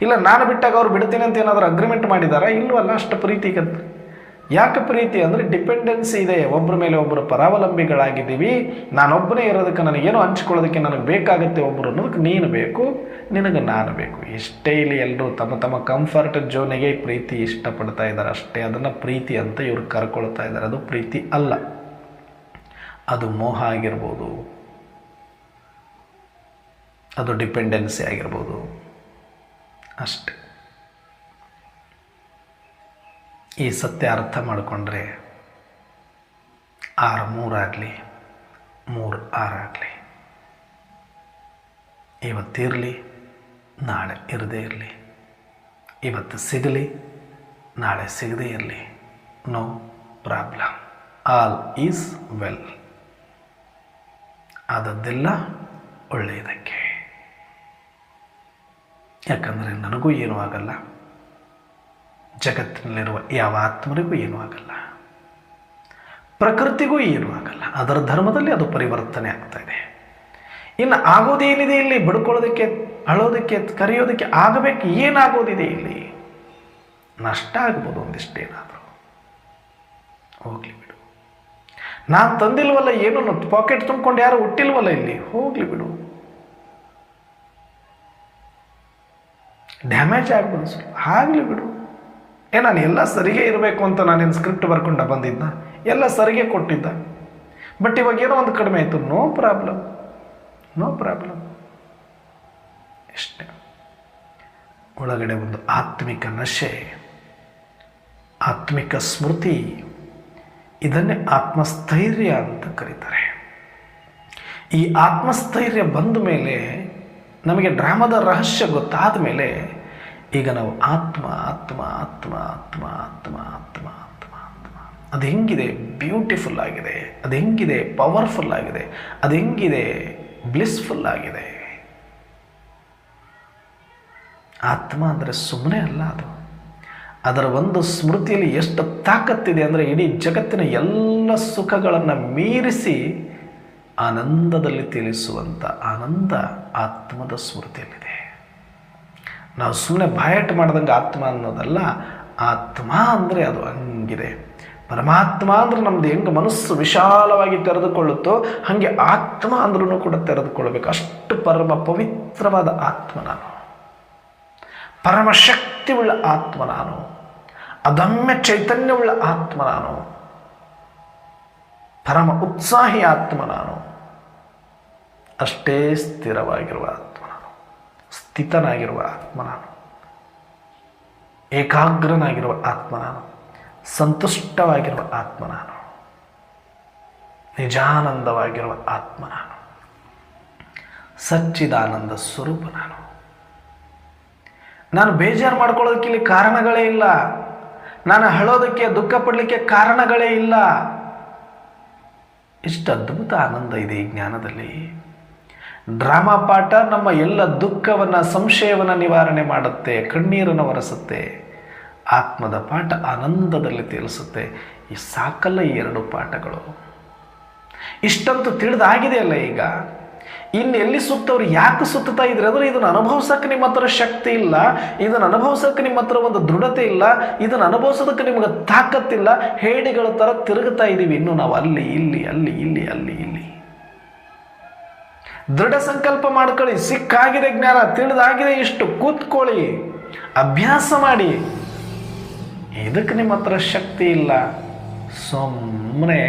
ಇಲ್ಲ, ನಾನು ಬಿಟ್ಟಾಗ ಅವ್ರು ಬಿಡ್ತೀನಿ ಅಂತ ಏನಾದರೂ ಅಗ್ರಿಮೆಂಟ್ ಮಾಡಿದಾರಾ? ಇಲ್ವಲ್ಲ. ಅಷ್ಟು ಪ್ರೀತಿಗೆ ಯಾಕೆ ಪ್ರೀತಿ ಅಂದರೆ ಡಿಪೆಂಡೆನ್ಸಿ ಇದೆ. ಒಬ್ಬರ ಮೇಲೆ ಒಬ್ಬರು ಪರಾವಲಂಬಿಗಳಾಗಿದ್ದೀವಿ. ನಾನೊಬ್ಬನೇ ಇರೋದಕ್ಕೆ, ನನಗೇನೋ ಹಂಚ್ಕೊಳ್ಳೋದಕ್ಕೆ ನನಗೆ ಬೇಕಾಗುತ್ತೆ ಒಬ್ಬರು ಅನ್ನೋದಕ್ಕೆ ನೀನು ಬೇಕು, ನಿನಗೆ ನಾನು ಬೇಕು. ಇಷ್ಟೇ. ಇಲ್ಲಿ ಎಲ್ಲರೂ ತಮ್ಮ ಕಂಫರ್ಟ್ ಝೋನಿಗೆ ಪ್ರೀತಿ ಇಷ್ಟಪಡ್ತಾ ಇದ್ದಾರೆ ಅಷ್ಟೇ. ಅದನ್ನು ಪ್ರೀತಿ ಅಂತ ಇವ್ರು ಕರ್ಕೊಳ್ತಾ ಇದ್ದಾರೆ. ಅದು ಪ್ರೀತಿ ಅಲ್ಲ, ಅದು ಮೋಹ ಆಗಿರ್ಬೋದು, ಅದು ಡಿಪೆಂಡೆನ್ಸಿ ಆಗಿರ್ಬೋದು ಅಷ್ಟೆ. ಈ ಸತ್ಯ ಅರ್ಥ ಮಾಡಿಕೊಂಡ್ರೆ 6-3 ಆಗಲಿ, 3-6 ಆಗಲಿ, ಇವತ್ತಿರಲಿ, ನಾಳೆ ಇರದೇ ಇರಲಿ, ಇವತ್ತು ಸಿಗಲಿ, ನಾಳೆ ಸಿಗದೇ ಇರಲಿ, no problem. All is well. ಆದದ್ದೆಲ್ಲ ಒಳ್ಳೆಯದಕ್ಕೆ. ಯಾಕಂದರೆ ನನಗೂ ಏನೂ ಆಗಲ್ಲ, ಜಗತ್ತಿನಲ್ಲಿರುವ ಯಾವ ಆತ್ಮರಿಗೂ ಏನೂ ಆಗಲ್ಲ, ಪ್ರಕೃತಿಗೂ ಏನೂ ಆಗಲ್ಲ. ಅದರ ಧರ್ಮದಲ್ಲಿ ಅದು ಪರಿವರ್ತನೆ ಆಗ್ತಾ ಇದೆ. ಇನ್ನು ಆಗೋದೇನಿದೆ ಇಲ್ಲಿ? ಬಡ್ಕೊಳ್ಳೋದಕ್ಕೆ, ಅಳೋದಕ್ಕೆ, ಕರೆಯೋದಕ್ಕೆ ಆಗಬೇಕು. ಏನಾಗೋದಿದೆ ಇಲ್ಲಿ? ನಷ್ಟ ಆಗ್ಬೋದು ಒಂದಿಷ್ಟೇನಾದರೂ. ಹೋಗ್ಲಿ ಬಿಡು. ನಾನು ತಂದಿಲ್ವಲ್ಲ ಏನು, ಪಾಕೆಟ್ ತುಂಬಿಕೊಂಡು ಯಾರು ಹುಟ್ಟಿಲ್ವಲ್ಲ ಇಲ್ಲಿ. ಹೋಗ್ಲಿ ಬಿಡು. ಡ್ಯಾಮೇಜ್ ಆಗ್ಬೋದು ಸ್ವಲ್ಪ, ಆಗಲಿ ಬಿಡು. ನಾನು ಎಲ್ಲ ಸರಿಗೆ ಇರಬೇಕು ಅಂತ ನಾನೇನು ಸ್ಕ್ರಿಪ್ಟ್ ಬರ್ಕೊಂಡ ಬಂದಿದ್ದ? ಎಲ್ಲ ಸರಿಗೆ ಕೊಟ್ಟಿದ್ದ. ಬಟ್ ಇವಾಗ ಏನೋ ಒಂದು ಕಡಿಮೆ ಆಯಿತು. No problem. ಇಷ್ಟೇ. ಒಳಗಡೆ ಒಂದು ಆತ್ಮಿಕ ನಶೆ, ಆತ್ಮಿಕ ಸ್ಮೃತಿ, ಇದನ್ನೇ ಆತ್ಮಸ್ಥೈರ್ಯ ಅಂತ ಕರೀತಾರೆ. ಈ ಆತ್ಮಸ್ಥೈರ್ಯ ಬಂದ ಮೇಲೆ, ನಮಗೆ ಡ್ರಾಮಾದ ರಹಸ್ಯ ಗೊತ್ತಾದ ಮೇಲೆ, ಈಗ ನಾವು ಆತ್ಮ ಅದು ಹೆಂಗಿದೆ? ಬ್ಯೂಟಿಫುಲ್ ಆಗಿದೆ. ಅದು ಹೆಂಗಿದೆ? ಪವರ್ಫುಲ್ ಆಗಿದೆ. ಅದು ಹೆಂಗಿದೆ? ಬ್ಲಿಸ್ಫುಲ್ ಆಗಿದೆ. ಆತ್ಮ ಅಂದರೆ ಸುಮ್ಮನೆ ಅಲ್ಲ. ಅದು ಅದರ ಒಂದು ಸ್ಮೃತಿಯಲ್ಲಿ ಎಷ್ಟು ತಾಕತ್ತಿದೆ ಅಂದರೆ, ಇಡೀ ಜಗತ್ತಿನ ಎಲ್ಲ ಸುಖಗಳನ್ನು ಮೀರಿಸಿ ಆನಂದದಲ್ಲಿ ತಿಳಿಸುವಂಥ ಆನಂದ ಆತ್ಮದ ಸ್ಮೃತಿಯಲ್ಲಿದೆ. ನಾವು ಸುಮ್ಮನೆ ಬಾಯಟ್ ಮಾಡ್ದಂಗೆ ಆತ್ಮ ಅನ್ನೋದಲ್ಲ. ಆತ್ಮ ಅಂದರೆ ಅದು ಹಂಗಿದೆ. ಪರಮಾತ್ಮ ಅಂದ್ರೆ ನಮ್ದು ಹೆಂಗೆ ಮನಸ್ಸು ವಿಶಾಲವಾಗಿ ತೆರೆದುಕೊಳ್ಳುತ್ತೋ ಹಾಗೆ ಆತ್ಮ ಅಂದ್ರೂ ಕೂಡ ತೆರೆದುಕೊಳ್ಬೇಕು. ಅಷ್ಟು ಪರಮ ಪವಿತ್ರವಾದ ಆತ್ಮ ನಾನು, ಪರಮಶಕ್ತಿಯುಳ್ಳ ಆತ್ಮ ನಾನು, ಅದಮ್ಯ ಚೈತನ್ಯವುಳ್ಳ ಆತ್ಮ ನಾನು, ಪರಮ ಉತ್ಸಾಹಿ ಆತ್ಮ ನಾನು, ಅಷ್ಟೇ ಸ್ಥಿರವಾಗಿರುವ ಆತ್ಮ ನಾನು, ಸ್ಥಿತನಾಗಿರುವ ಆತ್ಮ ನಾನು, ಏಕಾಗ್ರನಾಗಿರುವ ಆತ್ಮ ನಾನು, ಸಂತುಷ್ಟವಾಗಿರುವ ಆತ್ಮ ನಾನು, ನಿಜಾನಂದವಾಗಿರುವ ಆತ್ಮ ನಾನು, ಸಚ್ಚಿದಾನಂದ ಸ್ವರೂಪ ನಾನು. ನಾನು ಬೇಜಾರು ಮಾಡ್ಕೊಳ್ಳೋದಕ್ಕೆ ಇಲ್ಲಿ ಕಾರಣಗಳೇ ಇಲ್ಲ. ನಾನು ಅಳೋದಕ್ಕೆ, ದುಃಖ ಪಡಲಿಕ್ಕೆ ಕಾರಣಗಳೇ ಇಲ್ಲ. ಇಷ್ಟು ಅದ್ಭುತ ಆನಂದ ಇದೆ ಈ ಜ್ಞಾನದಲ್ಲಿ. ಡ್ರಾಮಾ ಪಾಠ ನಮ್ಮ ಎಲ್ಲ ದುಃಖವನ್ನು, ಸಂಶಯವನ್ನು ನಿವಾರಣೆ ಮಾಡುತ್ತೆ, ಕಣ್ಣೀರನ್ನು ಒರೆಸುತ್ತೆ. ಆತ್ಮದ ಪಾಠ ಆನಂದದಲ್ಲಿ ತೇಲಿಸುತ್ತೆ. ಈ ಸಾಕಲ್ಲ ಈ 2 ಪಾಠಗಳು. ಇಷ್ಟಂತೂ ತಿಳಿದಾಗಿದೆ ಅಲ್ಲ. ಈಗ ಇನ್ನು ಎಲ್ಲಿ ಸುತ್ತವ್ರು ಯಾಕೆ ಸುತ್ತಾ ಇದ್ರೆ ಅಂದರೆ ಇದನ್ನು ಅನುಭವಿಸೋಕೆ ನಿಮ್ಮ ಹತ್ರ ಶಕ್ತಿ ಇಲ್ಲ, ಇದನ್ನು ಅನುಭವಿಸೋಕೆ ನಿಮ್ಮ ಹತ್ರ ಒಂದು ದೃಢತೆ ಇಲ್ಲ, ಇದನ್ನು ಅನುಭವಿಸೋದಕ್ಕೆ ನಿಮ್ಗೆ ತಾಕತ್ತಿಲ್ಲ. ಹೇಡಿಗಳ ಥರ ತಿರುಗುತ್ತಾ ಇದ್ದೀವಿ ಇನ್ನು ನಾವು ಅಲ್ಲಿ ಇಲ್ಲಿ ಅಲ್ಲಿ ಇಲ್ಲಿ ಅಲ್ಲಿ ಇಲ್ಲಿ. ದೃಢ ಸಂಕಲ್ಪ ಮಾಡ್ಕೊಳ್ಳಿ. ಸಿಕ್ಕಾಗಿದೆ ಜ್ಞಾನ, ತಿಳಿದಾಗಿದೆ ಇಷ್ಟು, ಕೂತ್ಕೊಳ್ಳಿ, ಅಭ್ಯಾಸ ಮಾಡಿ. ಇದಕ್ಕೆ ನಿಮ್ಮ ಹತ್ರ ಶಕ್ತಿ ಇಲ್ಲ. ಸುಮ್ಮನೆ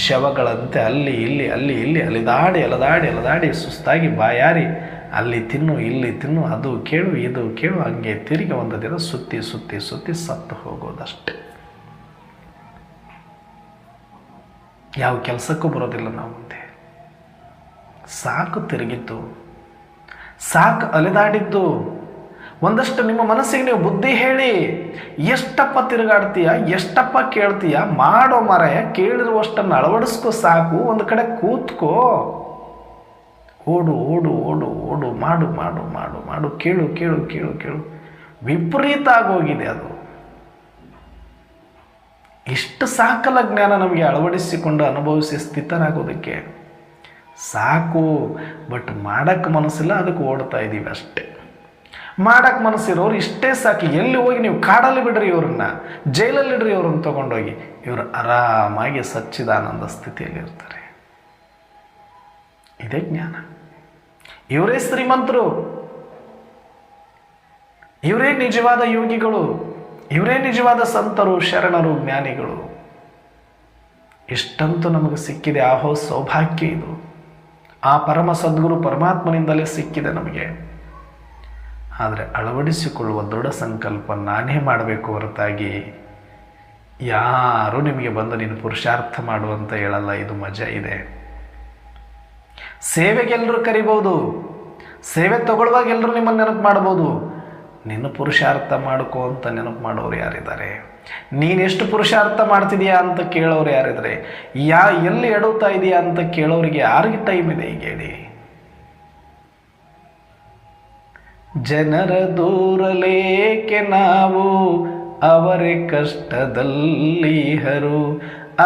ಶವಗಳಂತೆ ಅಲ್ಲಿ ಇಲ್ಲಿ ಅಲ್ಲಿ ಇಲ್ಲಿ ಅಲಿದಾಡಿ ಅಲದಾಡಿ ಅಲದಾಡಿ ಸುಸ್ತಾಗಿ ಬಾಯಾರಿ ಅಲ್ಲಿ ತಿನ್ನು ಇಲ್ಲಿ ತಿನ್ನು, ಅದು ಕೇಳು ಇದು ಕೇಳು, ಹಂಗೆ ತಿರುಗಿ ಒಂದು ದಿನ ಸುತ್ತಿ ಸುತ್ತಿ ಸುತ್ತಿ ಸತ್ತು ಹೋಗೋದಷ್ಟೆ. ಯಾವ ಕೆಲಸಕ್ಕೂ ಬರೋದಿಲ್ಲ ನಾವು ಮುಂದೆ. ಸಾಕು ತಿರುಗಿದ್ದು, ಸಾಕು ಅಲೆದಾಡಿದ್ದು. ಒಂದಷ್ಟು ನಿಮ್ಮ ಮನಸ್ಸಿಗೆ ನೀವು ಬುದ್ಧಿ ಹೇಳಿ, ಎಷ್ಟಪ್ಪ ತಿರುಗಾಡ್ತೀಯ, ಎಷ್ಟಪ್ಪ ಕೇಳ್ತೀಯ, ಮಾಡೋ ಮರೆಯ, ಕೇಳಿರುವಷ್ಟನ್ನು ಅಳವಡಿಸ್ಕೋ, ಸಾಕು, ಒಂದು ಕಡೆ ಕೂತ್ಕೋ, ಓಡು ಓಡು ಓಡು ಓಡು, ಮಾಡು ಮಾಡು ಮಾಡು ಮಾಡು, ಕೇಳು ಕೇಳು ಕೇಳು ಕೇಳು. ವಿಪರೀತ ಆಗೋಗಿದೆ ಅದು. ಇಷ್ಟು ಸಾಕಲ್ಲ ಜ್ಞಾನ ನಮಗೆ ಅಳವಡಿಸಿಕೊಂಡು ಅನುಭವಿಸಿ ಸ್ಥಿತರಾಗೋದಕ್ಕೆ. ಸಾಕು, ಬಟ್ ಮಾಡಕ್ಕೆ ಮನಸ್ಸಿಲ್ಲ, ಅದಕ್ಕೆ ಓಡ್ತಾ ಇದ್ದೀವಿ ಅಷ್ಟೆ. ಮಾಡಕ್ಕೆ ಮನಸ್ಸಿರೋರು ಇಷ್ಟೇ ಸಾಕು. ಎಲ್ಲಿ ಹೋಗಿ ನೀವು ಕಾಡಲ್ಲಿ ಬಿಡ್ರಿ ಇವ್ರನ್ನ, ಜೈಲಲ್ಲಿಡ್ರಿ ಇವ್ರನ್ನ ತೊಗೊಂಡೋಗಿ, ಇವರು ಆರಾಮಾಗಿ ಸಚ್ಚಿದಾನಂದ ಸ್ಥಿತಿಯಲ್ಲಿ ಇರ್ತಾರೆ. ಇದೇ ಜ್ಞಾನ. ಇವರೇ ಶ್ರೀಮಂತರು, ಇವರೇ ನಿಜವಾದ ಯೋಗಿಗಳು, ಇವರೇ ನಿಜವಾದ ಸಂತರು, ಶರಣರು, ಜ್ಞಾನಿಗಳು. ಇಷ್ಟಂತೂ ನಮಗೆ ಸಿಕ್ಕಿದೆ. ಆಹೋ ಸೌಭಾಗ್ಯ ಇದು. ಆ ಪರಮ ಸದ್ಗುರು ಪರಮಾತ್ಮನಿಂದಲೇ ಸಿಕ್ಕಿದೆ ನಮಗೆ. ಆದರೆ ಅಳವಡಿಸಿಕೊಳ್ಳುವ ದೃಢ ಸಂಕಲ್ಪ ನಾನೇ ಮಾಡಬೇಕು ಹೊರತಾಗಿ ಯಾರೂ ನಿಮಗೆ ಬಂದು ನೀನು ಪುರುಷಾರ್ಥ ಮಾಡುವಂತ ಹೇಳಲ್ಲ. ಇದು ಮಜಾ ಇದೆ. ಸೇವೆಗೆಲ್ಲರೂ ಕರಿಬೋದು, ಸೇವೆ ತಗೊಳ್ಳುವಾಗ ಎಲ್ಲರೂ ನಿಮ್ಮನ್ನು ನೆನಪು ಮಾಡ್ಬೋದು. ನಿನ್ನ ಪುರುಷಾರ್ಥ ಮಾಡ್ಕೋ ಅಂತ ನೆನಪು ಮಾಡೋರು ಯಾರಿದ್ದಾರೆ? ನೀನೆಷ್ಟು ಪುರುಷಾರ್ಥ ಮಾಡ್ತಿದೀಯಾ ಅಂತ ಕೇಳೋರು ಯಾರಿದ್ದಾರೆ? ಎಲ್ಲಿ ಎಡುತ್ತಾ ಇದೆಯಾ ಅಂತ ಕೇಳೋರಿಗೆ ಯಾರಿಗೆ ಟೈಮ್ ಇದೆ ಈಗ ಹೇಳಿ? ಜನರ ದೂರಲೇಕೆ ನಾವು, ಅವರೇ ಕಷ್ಟದಲ್ಲಿಹರು,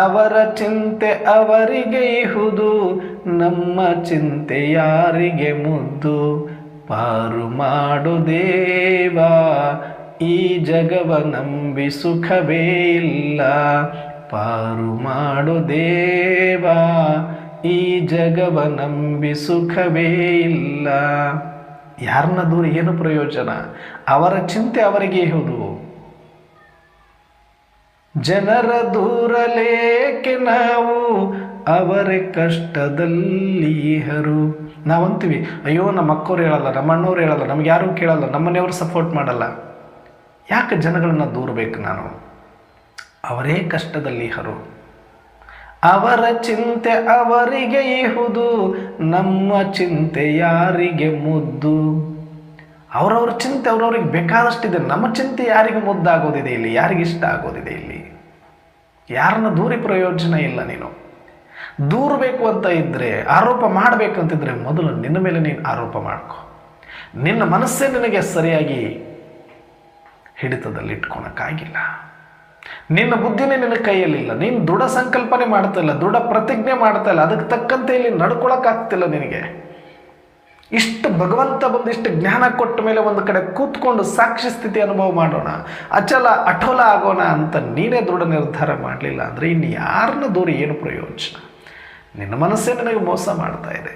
ಅವರ ಚಿಂತೆ ಅವರಿಗೆ ಇಹುದು, ನಮ್ಮ ಚಿಂತೆ ಯಾರಿಗೆ ಮುದ್ದು. ಪಾರು ಮಾಡು ದೇವಾ, ಈ ಜಗವ ನಂಬಿ ಸುಖವೇ ಇಲ್ಲ. ಪಾರು ಮಾಡು ದೇವಾ, ಈ ಜಗವ ನಂಬಿ ಸುಖವೇ ಇಲ್ಲ. ಯಾರನ್ನ ದೂರ ಏನು ಪ್ರಯೋಜನ? ಅವರ ಚಿಂತೆ ಅವರಿಗೆ ಇಹುದು. ಜನರ ದೂರಲೇಕೆ ನಾವು, ಅವರೇ ಕಷ್ಟದಲ್ಲಿಹರು. ನಾವಂತೀವಿ, ಅಯ್ಯೋ ನಮ್ಮ ಅಕ್ಕವ್ರು ಹೇಳಲ್ಲ, ನಮ್ಮ ಅಣ್ಣವ್ರು ಹೇಳಲ್ಲ, ನಮ್ಗೆ ಯಾರೂ ಕೇಳಲ್ಲ, ನಮ್ಮನೆಯವರು ಸಪೋರ್ಟ್ ಮಾಡಲ್ಲ. ಯಾಕೆ ಜನಗಳನ್ನ ದೂರಬೇಕು ನಾನು? ಅವರೇ ಕಷ್ಟದಲ್ಲಿಹರು, ಅವರ ಚಿಂತೆ ಅವರಿಗೆ ಇಹುದು, ನಮ್ಮ ಚಿಂತೆ ಯಾರಿಗೆ ಮುದ್ದು. ಅವರವ್ರ ಚಿಂತೆ ಅವ್ರವ್ರಿಗೆ ಬೇಕಾದಷ್ಟಿದೆ, ನಮ್ಮ ಚಿಂತೆ ಯಾರಿಗೆ ಮುದ್ದಾಗೋದಿದೆ ಇಲ್ಲಿ? ಯಾರಿಗೆ ಇಷ್ಟ ಆಗೋದಿದೆ ಇಲ್ಲಿ? ಯಾರನ್ನ ದೂರಿ ಪ್ರಯೋಜನ ಇಲ್ಲ. ನೀನು ದೂರಬೇಕು ಅಂತ ಇದ್ದರೆ, ಆರೋಪ ಮಾಡಬೇಕಂತಿದ್ರೆ ಮೊದಲು ನಿನ್ನ ಮೇಲೆ ನೀನು ಆರೋಪ ಮಾಡ್ಕೊ. ನಿನ್ನ ಮನಸ್ಸೇ ನಿನಗೆ ಸರಿಯಾಗಿ ಹಿಡಿತದಲ್ಲಿ ಇಟ್ಕೊಳಕ್ಕಾಗಿಲ್ಲ. ನಿನ್ನ ಬುದ್ಧಿನೇ ನಿನ್ನ ಕೈಯಲ್ಲಿಲ್ಲ. ನೀನು ದೃಢ ಸಂಕಲ್ಪನೆ ಮಾಡ್ತಾ ಇಲ್ಲ, ದೃಢ ಪ್ರತಿಜ್ಞೆ ಮಾಡ್ತಾ ಇಲ್ಲ, ಅದಕ್ಕೆ ತಕ್ಕಂತೆ ಇಲ್ಲಿ ನಡ್ಕೊಳಕ್ಕಾಗ್ತಿಲ್ಲ ನಿನಗೆ. ಇಷ್ಟು ಭಗವಂತ ಬಂದು ಇಷ್ಟು ಜ್ಞಾನ ಕೊಟ್ಟ ಮೇಲೆ ಒಂದು ಕಡೆ ಕೂತ್ಕೊಂಡು ಸಾಕ್ಷಿ ಸ್ಥಿತಿ ಅನುಭವ ಮಾಡೋಣ, ಅಚಲ ಅಠೋಲ ಆಗೋಣ ಅಂತ ನೀನೇ ದೃಢ ನಿರ್ಧಾರ ಮಾಡಲಿಲ್ಲ ಅಂದರೆ ಇನ್ನು ಯಾರನ್ನ ದೂರ ಏನು ಪ್ರಯೋಜನ? ನಿನ್ನ ಮನಸ್ಸೇ ನಿನಗೆ ಮೋಸ ಮಾಡ್ತಾ ಇದೆ.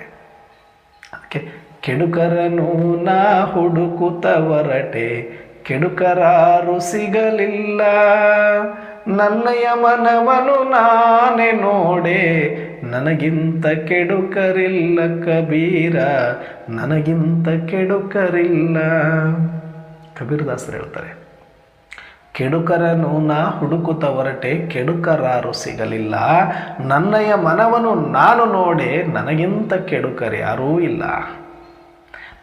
ಅದಕ್ಕೆ ಕೆಡುಕರನು ನಾ ಹುಡುಕುತ್ತ ಹೊರಟೆ, ಕೆಡುಕರಾರು ಸಿಗಲಿಲ್ಲ. ನನ್ನಯ ಮನವನು ನಾನೇ ನೋಡೆ, ನನಗಿಂತ ಕೆಡುಕರಿಲ್ಲ ಕಬೀರ, ನನಗಿಂತ ಕೆಡುಕರಿಲ್ಲ. ಕಬೀರದಾಸರು ಹೇಳ್ತಾರೆ, ಕೆಡುಕರನು ನಾ ಹುಡುಕುತ್ತ ಹೊರಟೆ, ಕೆಡುಕರಾರು ಸಿಗಲಿಲ್ಲ. ನನ್ನಯ ಮನವನು ನಾನು ನೋಡೆ, ನನಗಿಂತ ಕೆಡುಕರ್ಯಾರೂ ಇಲ್ಲ.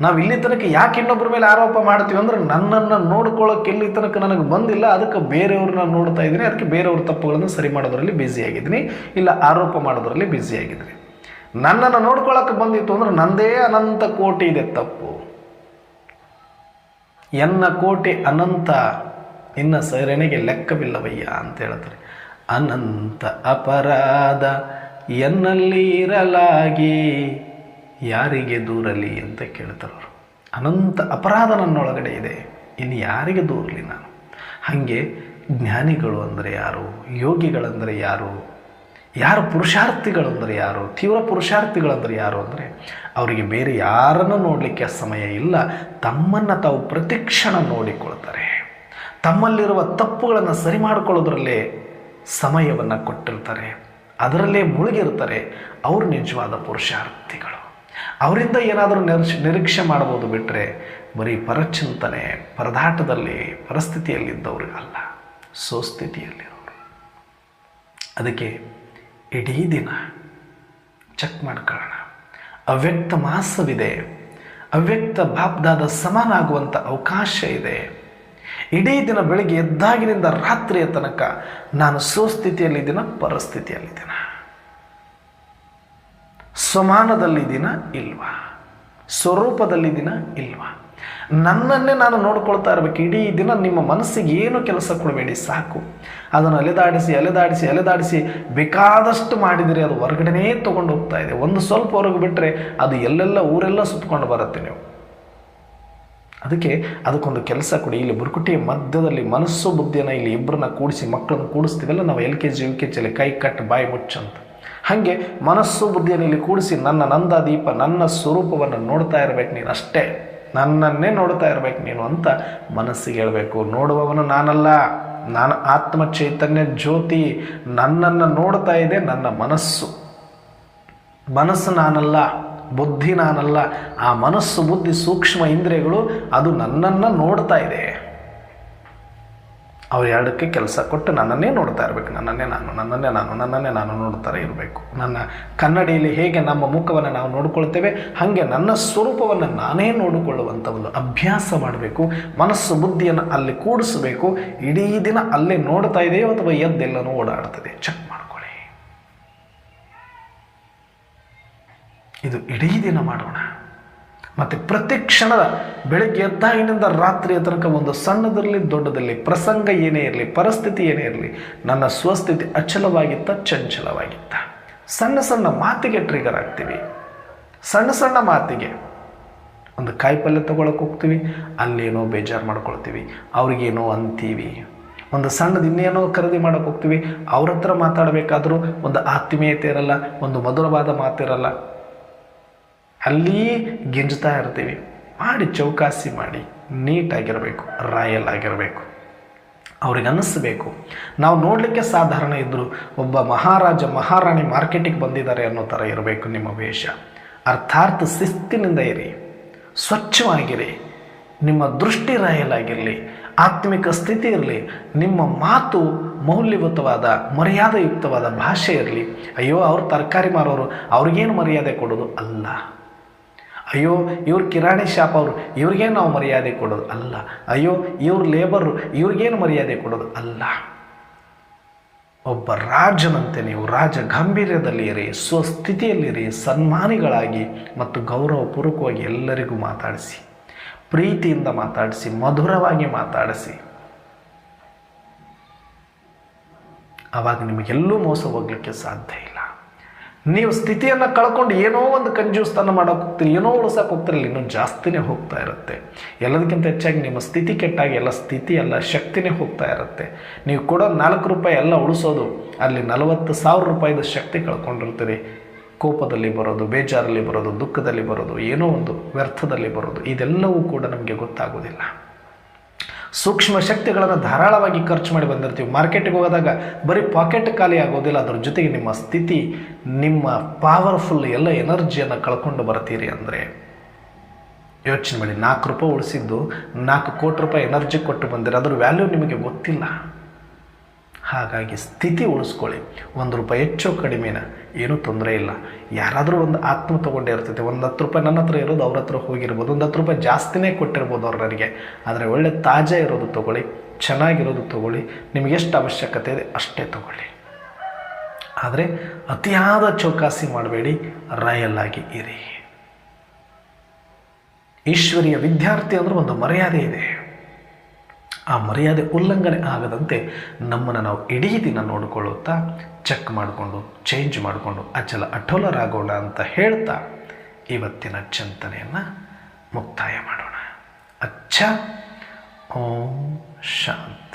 ನಾವು ಇಲ್ಲಿ ತನಕ ಯಾಕೆ ಇನ್ನೊಬ್ಬರ ಮೇಲೆ ಆರೋಪ ಮಾಡ್ತೀವಿ ಅಂದ್ರೆ, ನನ್ನನ್ನು ನೋಡ್ಕೊಳ್ಳೋಕೆ ಇಲ್ಲಿ ತನಕ ನನಗೆ ಬಂದಿಲ್ಲ, ಅದಕ್ಕೆ ಬೇರೆಯವ್ರನ್ನ ನೋಡ್ತಾ ಇದ್ದೀನಿ, ಅದಕ್ಕೆ ಬೇರೆಯವ್ರ ತಪ್ಪುಗಳನ್ನು ಸರಿ ಮಾಡೋದ್ರಲ್ಲಿ ಬ್ಯುಸಿಯಾಗಿದ್ದೀನಿ, ಇಲ್ಲ ಆರೋಪ ಮಾಡೋದ್ರಲ್ಲಿ ಬ್ಯುಸಿಯಾಗಿದ್ದೀನಿ. ನನ್ನನ್ನು ನೋಡ್ಕೊಳ್ಳೋಕೆ ಬಂದಿತ್ತು ಅಂದ್ರೆ ನಂದೇ ಅನಂತ ಕೋಟಿ ಇದೆ ತಪ್ಪು. ಎನ್ನ ಕೋಟಿ ಅನಂತ ಇನ್ನು ಸೈರಣೆಗೆ ಲೆಕ್ಕವಿಲ್ಲವಯ್ಯ ಅಂತ ಹೇಳ್ತಾರೆ. ಅನಂತ ಅಪರಾಧ ಎನ್ನಲ್ಲಿ ಇರಲಾಗಿ ಯಾರಿಗೆ ದೂರಲಿ ಅಂತ ಕೇಳ್ತಾರೆ ಅವರು. ಅನಂತ ಅಪರಾಧ ನನ್ನೊಳಗಡೆ ಇದೆ, ಇನ್ನು ಯಾರಿಗೆ ದೂರಲಿ ನಾನು. ಹಾಗೆ ಜ್ಞಾನಿಗಳು ಅಂದರೆ ಯಾರು, ಯೋಗಿಗಳಂದರೆ ಯಾರು, ಯಾರು ಪುರುಷಾರ್ಥಿಗಳು ಅಂದರೆ ಯಾರು, ತೀವ್ರ ಪುರುಷಾರ್ಥಿಗಳಂದರೆ ಯಾರು ಅಂದರೆ ಅವರಿಗೆ ಬೇರೆ ಯಾರನ್ನು ನೋಡಲಿಕ್ಕೆ ಸಮಯ ಇಲ್ಲ. ತಮ್ಮನ್ನು ತಾವು ಪ್ರತಿಕ್ಷಣ ನೋಡಿಕೊಳ್ತಾರೆ. ತಮ್ಮಲ್ಲಿರುವ ತಪ್ಪುಗಳನ್ನು ಸರಿ ಮಾಡಿಕೊಳ್ಳೋದ್ರಲ್ಲೇ ಸಮಯವನ್ನು ಕೊಟ್ಟಿರ್ತಾರೆ, ಅದರಲ್ಲೇ ಮುಳುಗಿರ್ತಾರೆ. ಅವರು ನಿಜವಾದ ಪುರುಷಾರ್ಥಿಗಳು. ಅವರಿಂದ ಏನಾದರೂ ನಿರೀಕ್ಷೆ ಮಾಡ್ಬೋದು ಬಿಟ್ಟರೆ ಬರೀ ಪರಚಿಂತನೆ, ಪರದಾಟದಲ್ಲಿ, ಪರಿಸ್ಥಿತಿಯಲ್ಲಿದ್ದವರು ಅಲ್ಲ, ಸ್ವಸ್ಥಿತಿಯಲ್ಲಿರೋರು. ಅದಕ್ಕೆ ಇಡೀ ದಿನ ಚೆಕ್ ಮಾಡ್ಕೊಳ್ಳೋಣ. ಅವ್ಯಕ್ತ ಮಾಸವಿದೆ, ಅವ್ಯಕ್ತ ಬಾಬ್ದಾದ ಸಮಾನಾಗುವಂಥ ಅವಕಾಶ ಇದೆ. ಇಡೀ ದಿನ ಬೆಳಗ್ಗೆ ಎದ್ದಾಗಿನಿಂದ ರಾತ್ರಿಯ ತನಕ ನಾನು ಸ್ವಸ್ಥಿತಿಯಲ್ಲಿದ್ದೀನ, ಪರಿಸ್ಥಿತಿಯಲ್ಲಿದ್ದೀನ, ಸ್ವಮಾನದಲ್ಲಿದ್ದೀನ ಇಲ್ವಾ, ಸ್ವರೂಪದಲ್ಲಿದ್ದೀನ ಇಲ್ವಾ, ನನ್ನನ್ನೇ ನಾನು ನೋಡ್ಕೊಳ್ತಾ ಇರಬೇಕು. ಇಡೀ ದಿನ ನಿಮ್ಮ ಮನಸ್ಸಿಗೆ ಏನು ಕೆಲಸ ಕೊಡಬೇಡಿ, ಸಾಕು. ಅದನ್ನು ಅಲೆದಾಡಿಸಿ ಬೇಕಾದಷ್ಟು ಮಾಡಿದರೆ ಅದು ಹೊರಗಡೆನೇ ತೊಗೊಂಡು ಹೋಗ್ತಾ ಇದೆ. ಒಂದು ಸ್ವಲ್ಪ ಹೊರಗೆ ಬಿಟ್ಟರೆ ಅದು ಊರೆಲ್ಲ ಸುತ್ತಕೊಂಡು ಬರುತ್ತೆ ನೀವು. ಅದಕ್ಕೊಂದು ಕೆಲಸ ಕೊಡಿ. ಇಲ್ಲಿ ಬುರುಕುಟಿಯ ಮಧ್ಯದಲ್ಲಿ ಮನಸ್ಸು ಬುದ್ಧಿಯನ್ನು ಇಲ್ಲಿ ಇಬ್ಬರನ್ನ ಕೂಡಿಸಿ, ಮಕ್ಕಳನ್ನು ಕೂಡಿಸ್ತೀವಲ್ಲ ನಾವು LKG UKG ಕೈ ಕಟ್ಟು ಬಾಯಿ ಮುಚ್ಚಂತ, ಹಾಗೆ ಮನಸ್ಸು ಬುದ್ಧಿಯನ್ನು ಇಲ್ಲಿ ಕೂಡಿಸಿ ನನ್ನ ನಂದಾದೀಪ, ನನ್ನ ಸ್ವರೂಪವನ್ನು ನೋಡ್ತಾ ಇರಬೇಕು ನೀನು, ಅಷ್ಟೇ ನನ್ನನ್ನೇ ನೋಡ್ತಾ ಇರಬೇಕು ನೀನು ಅಂತ ಮನಸ್ಸಿಗೆ ಹೇಳಬೇಕು. ನೋಡುವವನು ನಾನಲ್ಲ, ನಾನು ಆತ್ಮ ಚೈತನ್ಯ ಜ್ಯೋತಿ, ನನ್ನನ್ನು ನೋಡ್ತಾ ಇದೆ ನನ್ನ ಮನಸ್ಸು. ಮನಸ್ಸು ನಾನಲ್ಲ, ಬುದ್ಧಿ ನಾನಲ್ಲ. ಆ ಮನಸ್ಸು ಬುದ್ಧಿ ಸೂಕ್ಷ್ಮ ಇಂದ್ರಿಯಗಳು ಅದು ನನ್ನನ್ನು ನೋಡ್ತಾ ಇದೆ. ಅವ್ರು ಎರಡಕ್ಕೆ ಕೆಲಸ ಕೊಟ್ಟು ನನ್ನನ್ನೇ ನೋಡ್ತಾ ಇರಬೇಕು. ನನ್ನನ್ನೇ ನಾನು ನೋಡ್ತಾರೆ ಇರಬೇಕು. ನನ್ನ ಕನ್ನಡಿಯಲ್ಲಿ ಹೇಗೆ ನಮ್ಮ ಮುಖವನ್ನು ನಾವು ನೋಡಿಕೊಳ್ತೇವೆ ಹಾಗೆ ನನ್ನ ಸ್ವರೂಪವನ್ನು ನಾನೇ ನೋಡಿಕೊಳ್ಳುವಂಥ ಒಂದು ಅಭ್ಯಾಸ ಮಾಡಬೇಕು. ಮನಸ್ಸು ಬುದ್ಧಿಯನ್ನು ಅಲ್ಲಿ ಕೂಡಿಸಬೇಕು. ಇಡೀ ದಿನ ಅಲ್ಲೇ ನೋಡ್ತಾ ಇದೆಯೋ ಅಥವಾ ಎದ್ದೆಲ್ಲನೂ ಓಡಾಡ್ತದೆ, ಚೆಕ್ ಮಾಡ್ಕೊಳ್ಳಿ. ಇದು ಇಡೀ ದಿನ ಮಾಡೋಣ. ಮತ್ತು ಪ್ರತಿ ಕ್ಷಣದ ಬೆಳಗ್ಗೆ ಎದ್ದಾಗಿನಿಂದ ರಾತ್ರಿಯ ತನಕ ಒಂದು ಸಣ್ಣದಿರಲಿ ದೊಡ್ಡದಿರಲಿ, ಪ್ರಸಂಗ ಏನೇ ಇರಲಿ, ಪರಿಸ್ಥಿತಿ ಏನೇ ಇರಲಿ, ನನ್ನ ಸ್ವಸ್ಥಿತಿ ಅಚಲವಾಗಿತ್ತ, ಚಂಚಲವಾಗಿತ್ತ. ಸಣ್ಣ ಮಾತಿಗೆ ಟ್ರಿಗರ್ ಆಗ್ತೀವಿ. ಸಣ್ಣ ಮಾತಿಗೆ ಒಂದು ಕಾಯಿಪಲ್ಯ ತೊಗೊಳಕ್ಕೆ ಹೋಗ್ತೀವಿ, ಅಲ್ಲೇನೋ ಬೇಜಾರು ಮಾಡ್ಕೊಳ್ತೀವಿ, ಅವ್ರಿಗೇನೋ ಅಂತೀವಿ. ಒಂದು ಸಣ್ಣದು ಇನ್ನೇನೋ ಖರೀದಿ ಮಾಡೋಕ್ಕೆ ಹೋಗ್ತೀವಿ, ಅವ್ರ ಹತ್ರ ಮಾತಾಡಬೇಕಾದ್ರೂ ಒಂದು ಆತ್ಮೀಯತೆ ಇರಲ್ಲ, ಒಂದು ಮಧುರವಾದ ಮಾತಿರಲ್ಲ, ಅಲ್ಲಿ ಗಿಂಜ್ತಾ ಇರ್ತೀವಿ. ಮಾಡಿ ಚೌಕಾಸಿ ಮಾಡಿ ನೀಟಾಗಿರಬೇಕು, ರಾಯಲ್ ಆಗಿರಬೇಕು. ಅವ್ರಿಗೆ ಅನ್ನಿಸ್ಬೇಕು ನಾವು ನೋಡಲಿಕ್ಕೆ ಸಾಧಾರಣ ಇದ್ದರೂ ಒಬ್ಬ ಮಹಾರಾಜ ಮಹಾರಾಣಿ ಮಾರ್ಕೆಟಿಗೆ ಬಂದಿದ್ದಾರೆ ಅನ್ನೋ ಥರ ಇರಬೇಕು ನಿಮ್ಮ ವೇಷ. ಅರ್ಥಾತ್ ಶಿಸ್ತಿನಿಂದ ಇರಿ, ಸ್ವಚ್ಛವಾಗಿರಿ, ನಿಮ್ಮ ದೃಷ್ಟಿ ರಾಯಲ್ ಆಗಿರಲಿ, ಆತ್ಮಿಕ ಸ್ಥಿತಿ ಇರಲಿ, ನಿಮ್ಮ ಮಾತು ಮೌಲ್ಯಯುತವಾದ ಮರ್ಯಾದೆಯುಕ್ತವಾದ ಭಾಷೆ ಇರಲಿ. ಅಯ್ಯೋ ಅವ್ರು ತರಕಾರಿ ಮಾರೋರು, ಅವ್ರಿಗೇನು ಮರ್ಯಾದೆ ಕೊಡೋದು ಅಲ್ಲ. ಅಯ್ಯೋ ಇವ್ರು ಕಿರಾಣಿ ಶಾಪ್ ಅವರು, ಇವ್ರಿಗೇನು ನಾವು ಮರ್ಯಾದೆ ಕೊಡೋದು ಅಲ್ಲ. ಅಯ್ಯೋ ಇವ್ರು ಲೇಬರು, ಇವ್ರಿಗೇನು ಮರ್ಯಾದೆ ಕೊಡೋದು ಅಲ್ಲ. ಒಬ್ಬ ರಾಜನಂತೆ ನೀವು ರಾಜ ಗಾಂಭೀರ್ಯದಲ್ಲಿ ಇರಿ, ಸ್ವಸ್ಥಿತಿಯಲ್ಲಿರಿ, ಸನ್ಮಾನಿಗಳಾಗಿ ಮತ್ತು ಗೌರವಪೂರ್ವಕವಾಗಿ ಎಲ್ಲರಿಗೂ ಮಾತಾಡಿಸಿ, ಪ್ರೀತಿಯಿಂದ ಮಾತಾಡಿಸಿ, ಮಧುರವಾಗಿ ಮಾತಾಡಿಸಿ. ಆವಾಗ ನಿಮಗೆಲ್ಲೂ ಮೋಸ ಹೋಗಲಿಕ್ಕೆ ಸಾಧ್ಯ ಇಲ್ಲ. ನೀವು ಸ್ಥಿತಿಯನ್ನು ಕಳ್ಕೊಂಡು ಏನೋ ಒಂದು ಕಂಜೂಸ್ತನ ಮಾಡೋಕೆ ಹೋಗ್ತೀರಿ, ಏನೋ ಉಳಿಸೋಕೆ ಹೋಗ್ತೀರಿ, ಇನ್ನೂ ಜಾಸ್ತಿನೇ ಹೋಗ್ತಾ ಇರುತ್ತೆ. ಎಲ್ಲದಕ್ಕಿಂತ ಹೆಚ್ಚಾಗಿ ನಿಮ್ಮ ಸ್ಥಿತಿ ಕೆಟ್ಟಾಗಿ ಎಲ್ಲ ಸ್ಥಿತಿ ಎಲ್ಲ ಶಕ್ತಿನೇ ಹೋಗ್ತಾ ಇರುತ್ತೆ. ನೀವು ಕೊಡೋ 4 ರೂಪಾಯಿ ಎಲ್ಲ ಉಳಿಸೋದು ಅಲ್ಲಿ 40,000 ರೂಪಾಯಿದ ಶಕ್ತಿ ಕಳ್ಕೊಂಡಿರ್ತೀರಿ. ಕೋಪದಲ್ಲಿ ಬರೋದು, ಬೇಜಾರಲ್ಲಿ ಬರೋದು, ದುಃಖದಲ್ಲಿ ಬರೋದು, ಏನೋ ಒಂದು ವ್ಯರ್ಥದಲ್ಲಿ ಬರೋದು, ಇದೆಲ್ಲವೂ ಕೂಡ ನಮಗೆ ಗೊತ್ತಾಗೋದಿಲ್ಲ. ಸೂಕ್ಷ್ಮ ಶಕ್ತಿಗಳನ್ನು ಧಾರಾಳವಾಗಿ ಖರ್ಚು ಮಾಡಿ ಬಂದಿರ್ತೀವಿ. ಮಾರ್ಕೆಟಿಗೆ ಹೋದಾಗ ಬರೀ ಪಾಕೆಟ್ ಖಾಲಿ ಆಗೋದಿಲ್ಲ, ಅದ್ರ ಜೊತೆಗೆ ನಿಮ್ಮ ಸ್ಥಿತಿ, ನಿಮ್ಮ ಪವರ್ಫುಲ್ ಎಲ್ಲ ಎನರ್ಜಿಯನ್ನು ಕಳ್ಕೊಂಡು ಬರ್ತೀರಿ. ಅಂದರೆ ಯೋಚನೆ ಮಾಡಿ, 4 ರೂಪಾಯಿ ಉಳಿಸಿದ್ದು 4 ಕೋಟಿ ರೂಪಾಯಿ ಎನರ್ಜಿ ಕೊಟ್ಟು ಬಂದಿರ, ಅದ್ರ ವ್ಯಾಲ್ಯೂ ನಿಮಗೆ ಗೊತ್ತಿಲ್ಲ. ಹಾಗಾಗಿ ಸ್ಥಿತಿ ಉಳಿಸ್ಕೊಳ್ಳಿ. 1 ರೂಪಾಯಿ ಹೆಚ್ಚು ಕಡಿಮೆನ ಏನೂ ತೊಂದರೆ ಇಲ್ಲ. ಯಾರಾದರೂ ಒಂದು ಆತ್ಮ ತೊಗೊಂಡೇ ಇರ್ತೈತೆ. 10 ರೂಪಾಯಿ ನನ್ನ ಹತ್ರ ಇರೋದು ಅವ್ರ ಹತ್ರ ಹೋಗಿರ್ಬೋದು, 10 ರೂಪಾಯಿ ಜಾಸ್ತಿನೇ ಕೊಟ್ಟಿರ್ಬೋದು ಅವ್ರು ನನಗೆ. ಆದರೆ ಒಳ್ಳೆ ತಾಜಾ ಇರೋದು ತೊಗೊಳ್ಳಿ, ಚೆನ್ನಾಗಿರೋದು ತೊಗೊಳ್ಳಿ, ನಿಮಗೆ ಎಷ್ಟು ಅವಶ್ಯಕತೆ ಇದೆ ಅಷ್ಟೇ ತೊಗೊಳ್ಳಿ. ಆದರೆ ಅತಿಯಾದ ಚೌಕಾಸಿ ಮಾಡಬೇಡಿ, ರಾಯಲ್ ಆಗಿ ಇರಿ. ಈಶ್ವರಿಯ ವಿದ್ಯಾರ್ಥಿ ಅಂದ್ರೆ ಒಂದು ಮರ್ಯಾದೆ ಇದೆ. ಆ ಮರ್ಯಾದೆ ಉಲ್ಲಂಘನೆ ಆಗದಂತೆ ನಮ್ಮನ್ನು ನಾವು ಇಡೀ ದಿನ ನೋಡಿಕೊಳ್ಳುತ್ತಾ ಚೆಕ್ ಮಾಡಿಕೊಂಡು ಚೇಂಜ್ ಮಾಡಿಕೊಂಡು ಅಚಲ ಅಠೋಲರಾಗೋಣ ಅಂತ ಹೇಳ್ತಾ ಇವತ್ತಿನ ಚಿಂತನೆಯನ್ನು ಮುಕ್ತಾಯ ಮಾಡೋಣ. ಅಚ್ಚ ಓಂ ಶಾಂತಿ.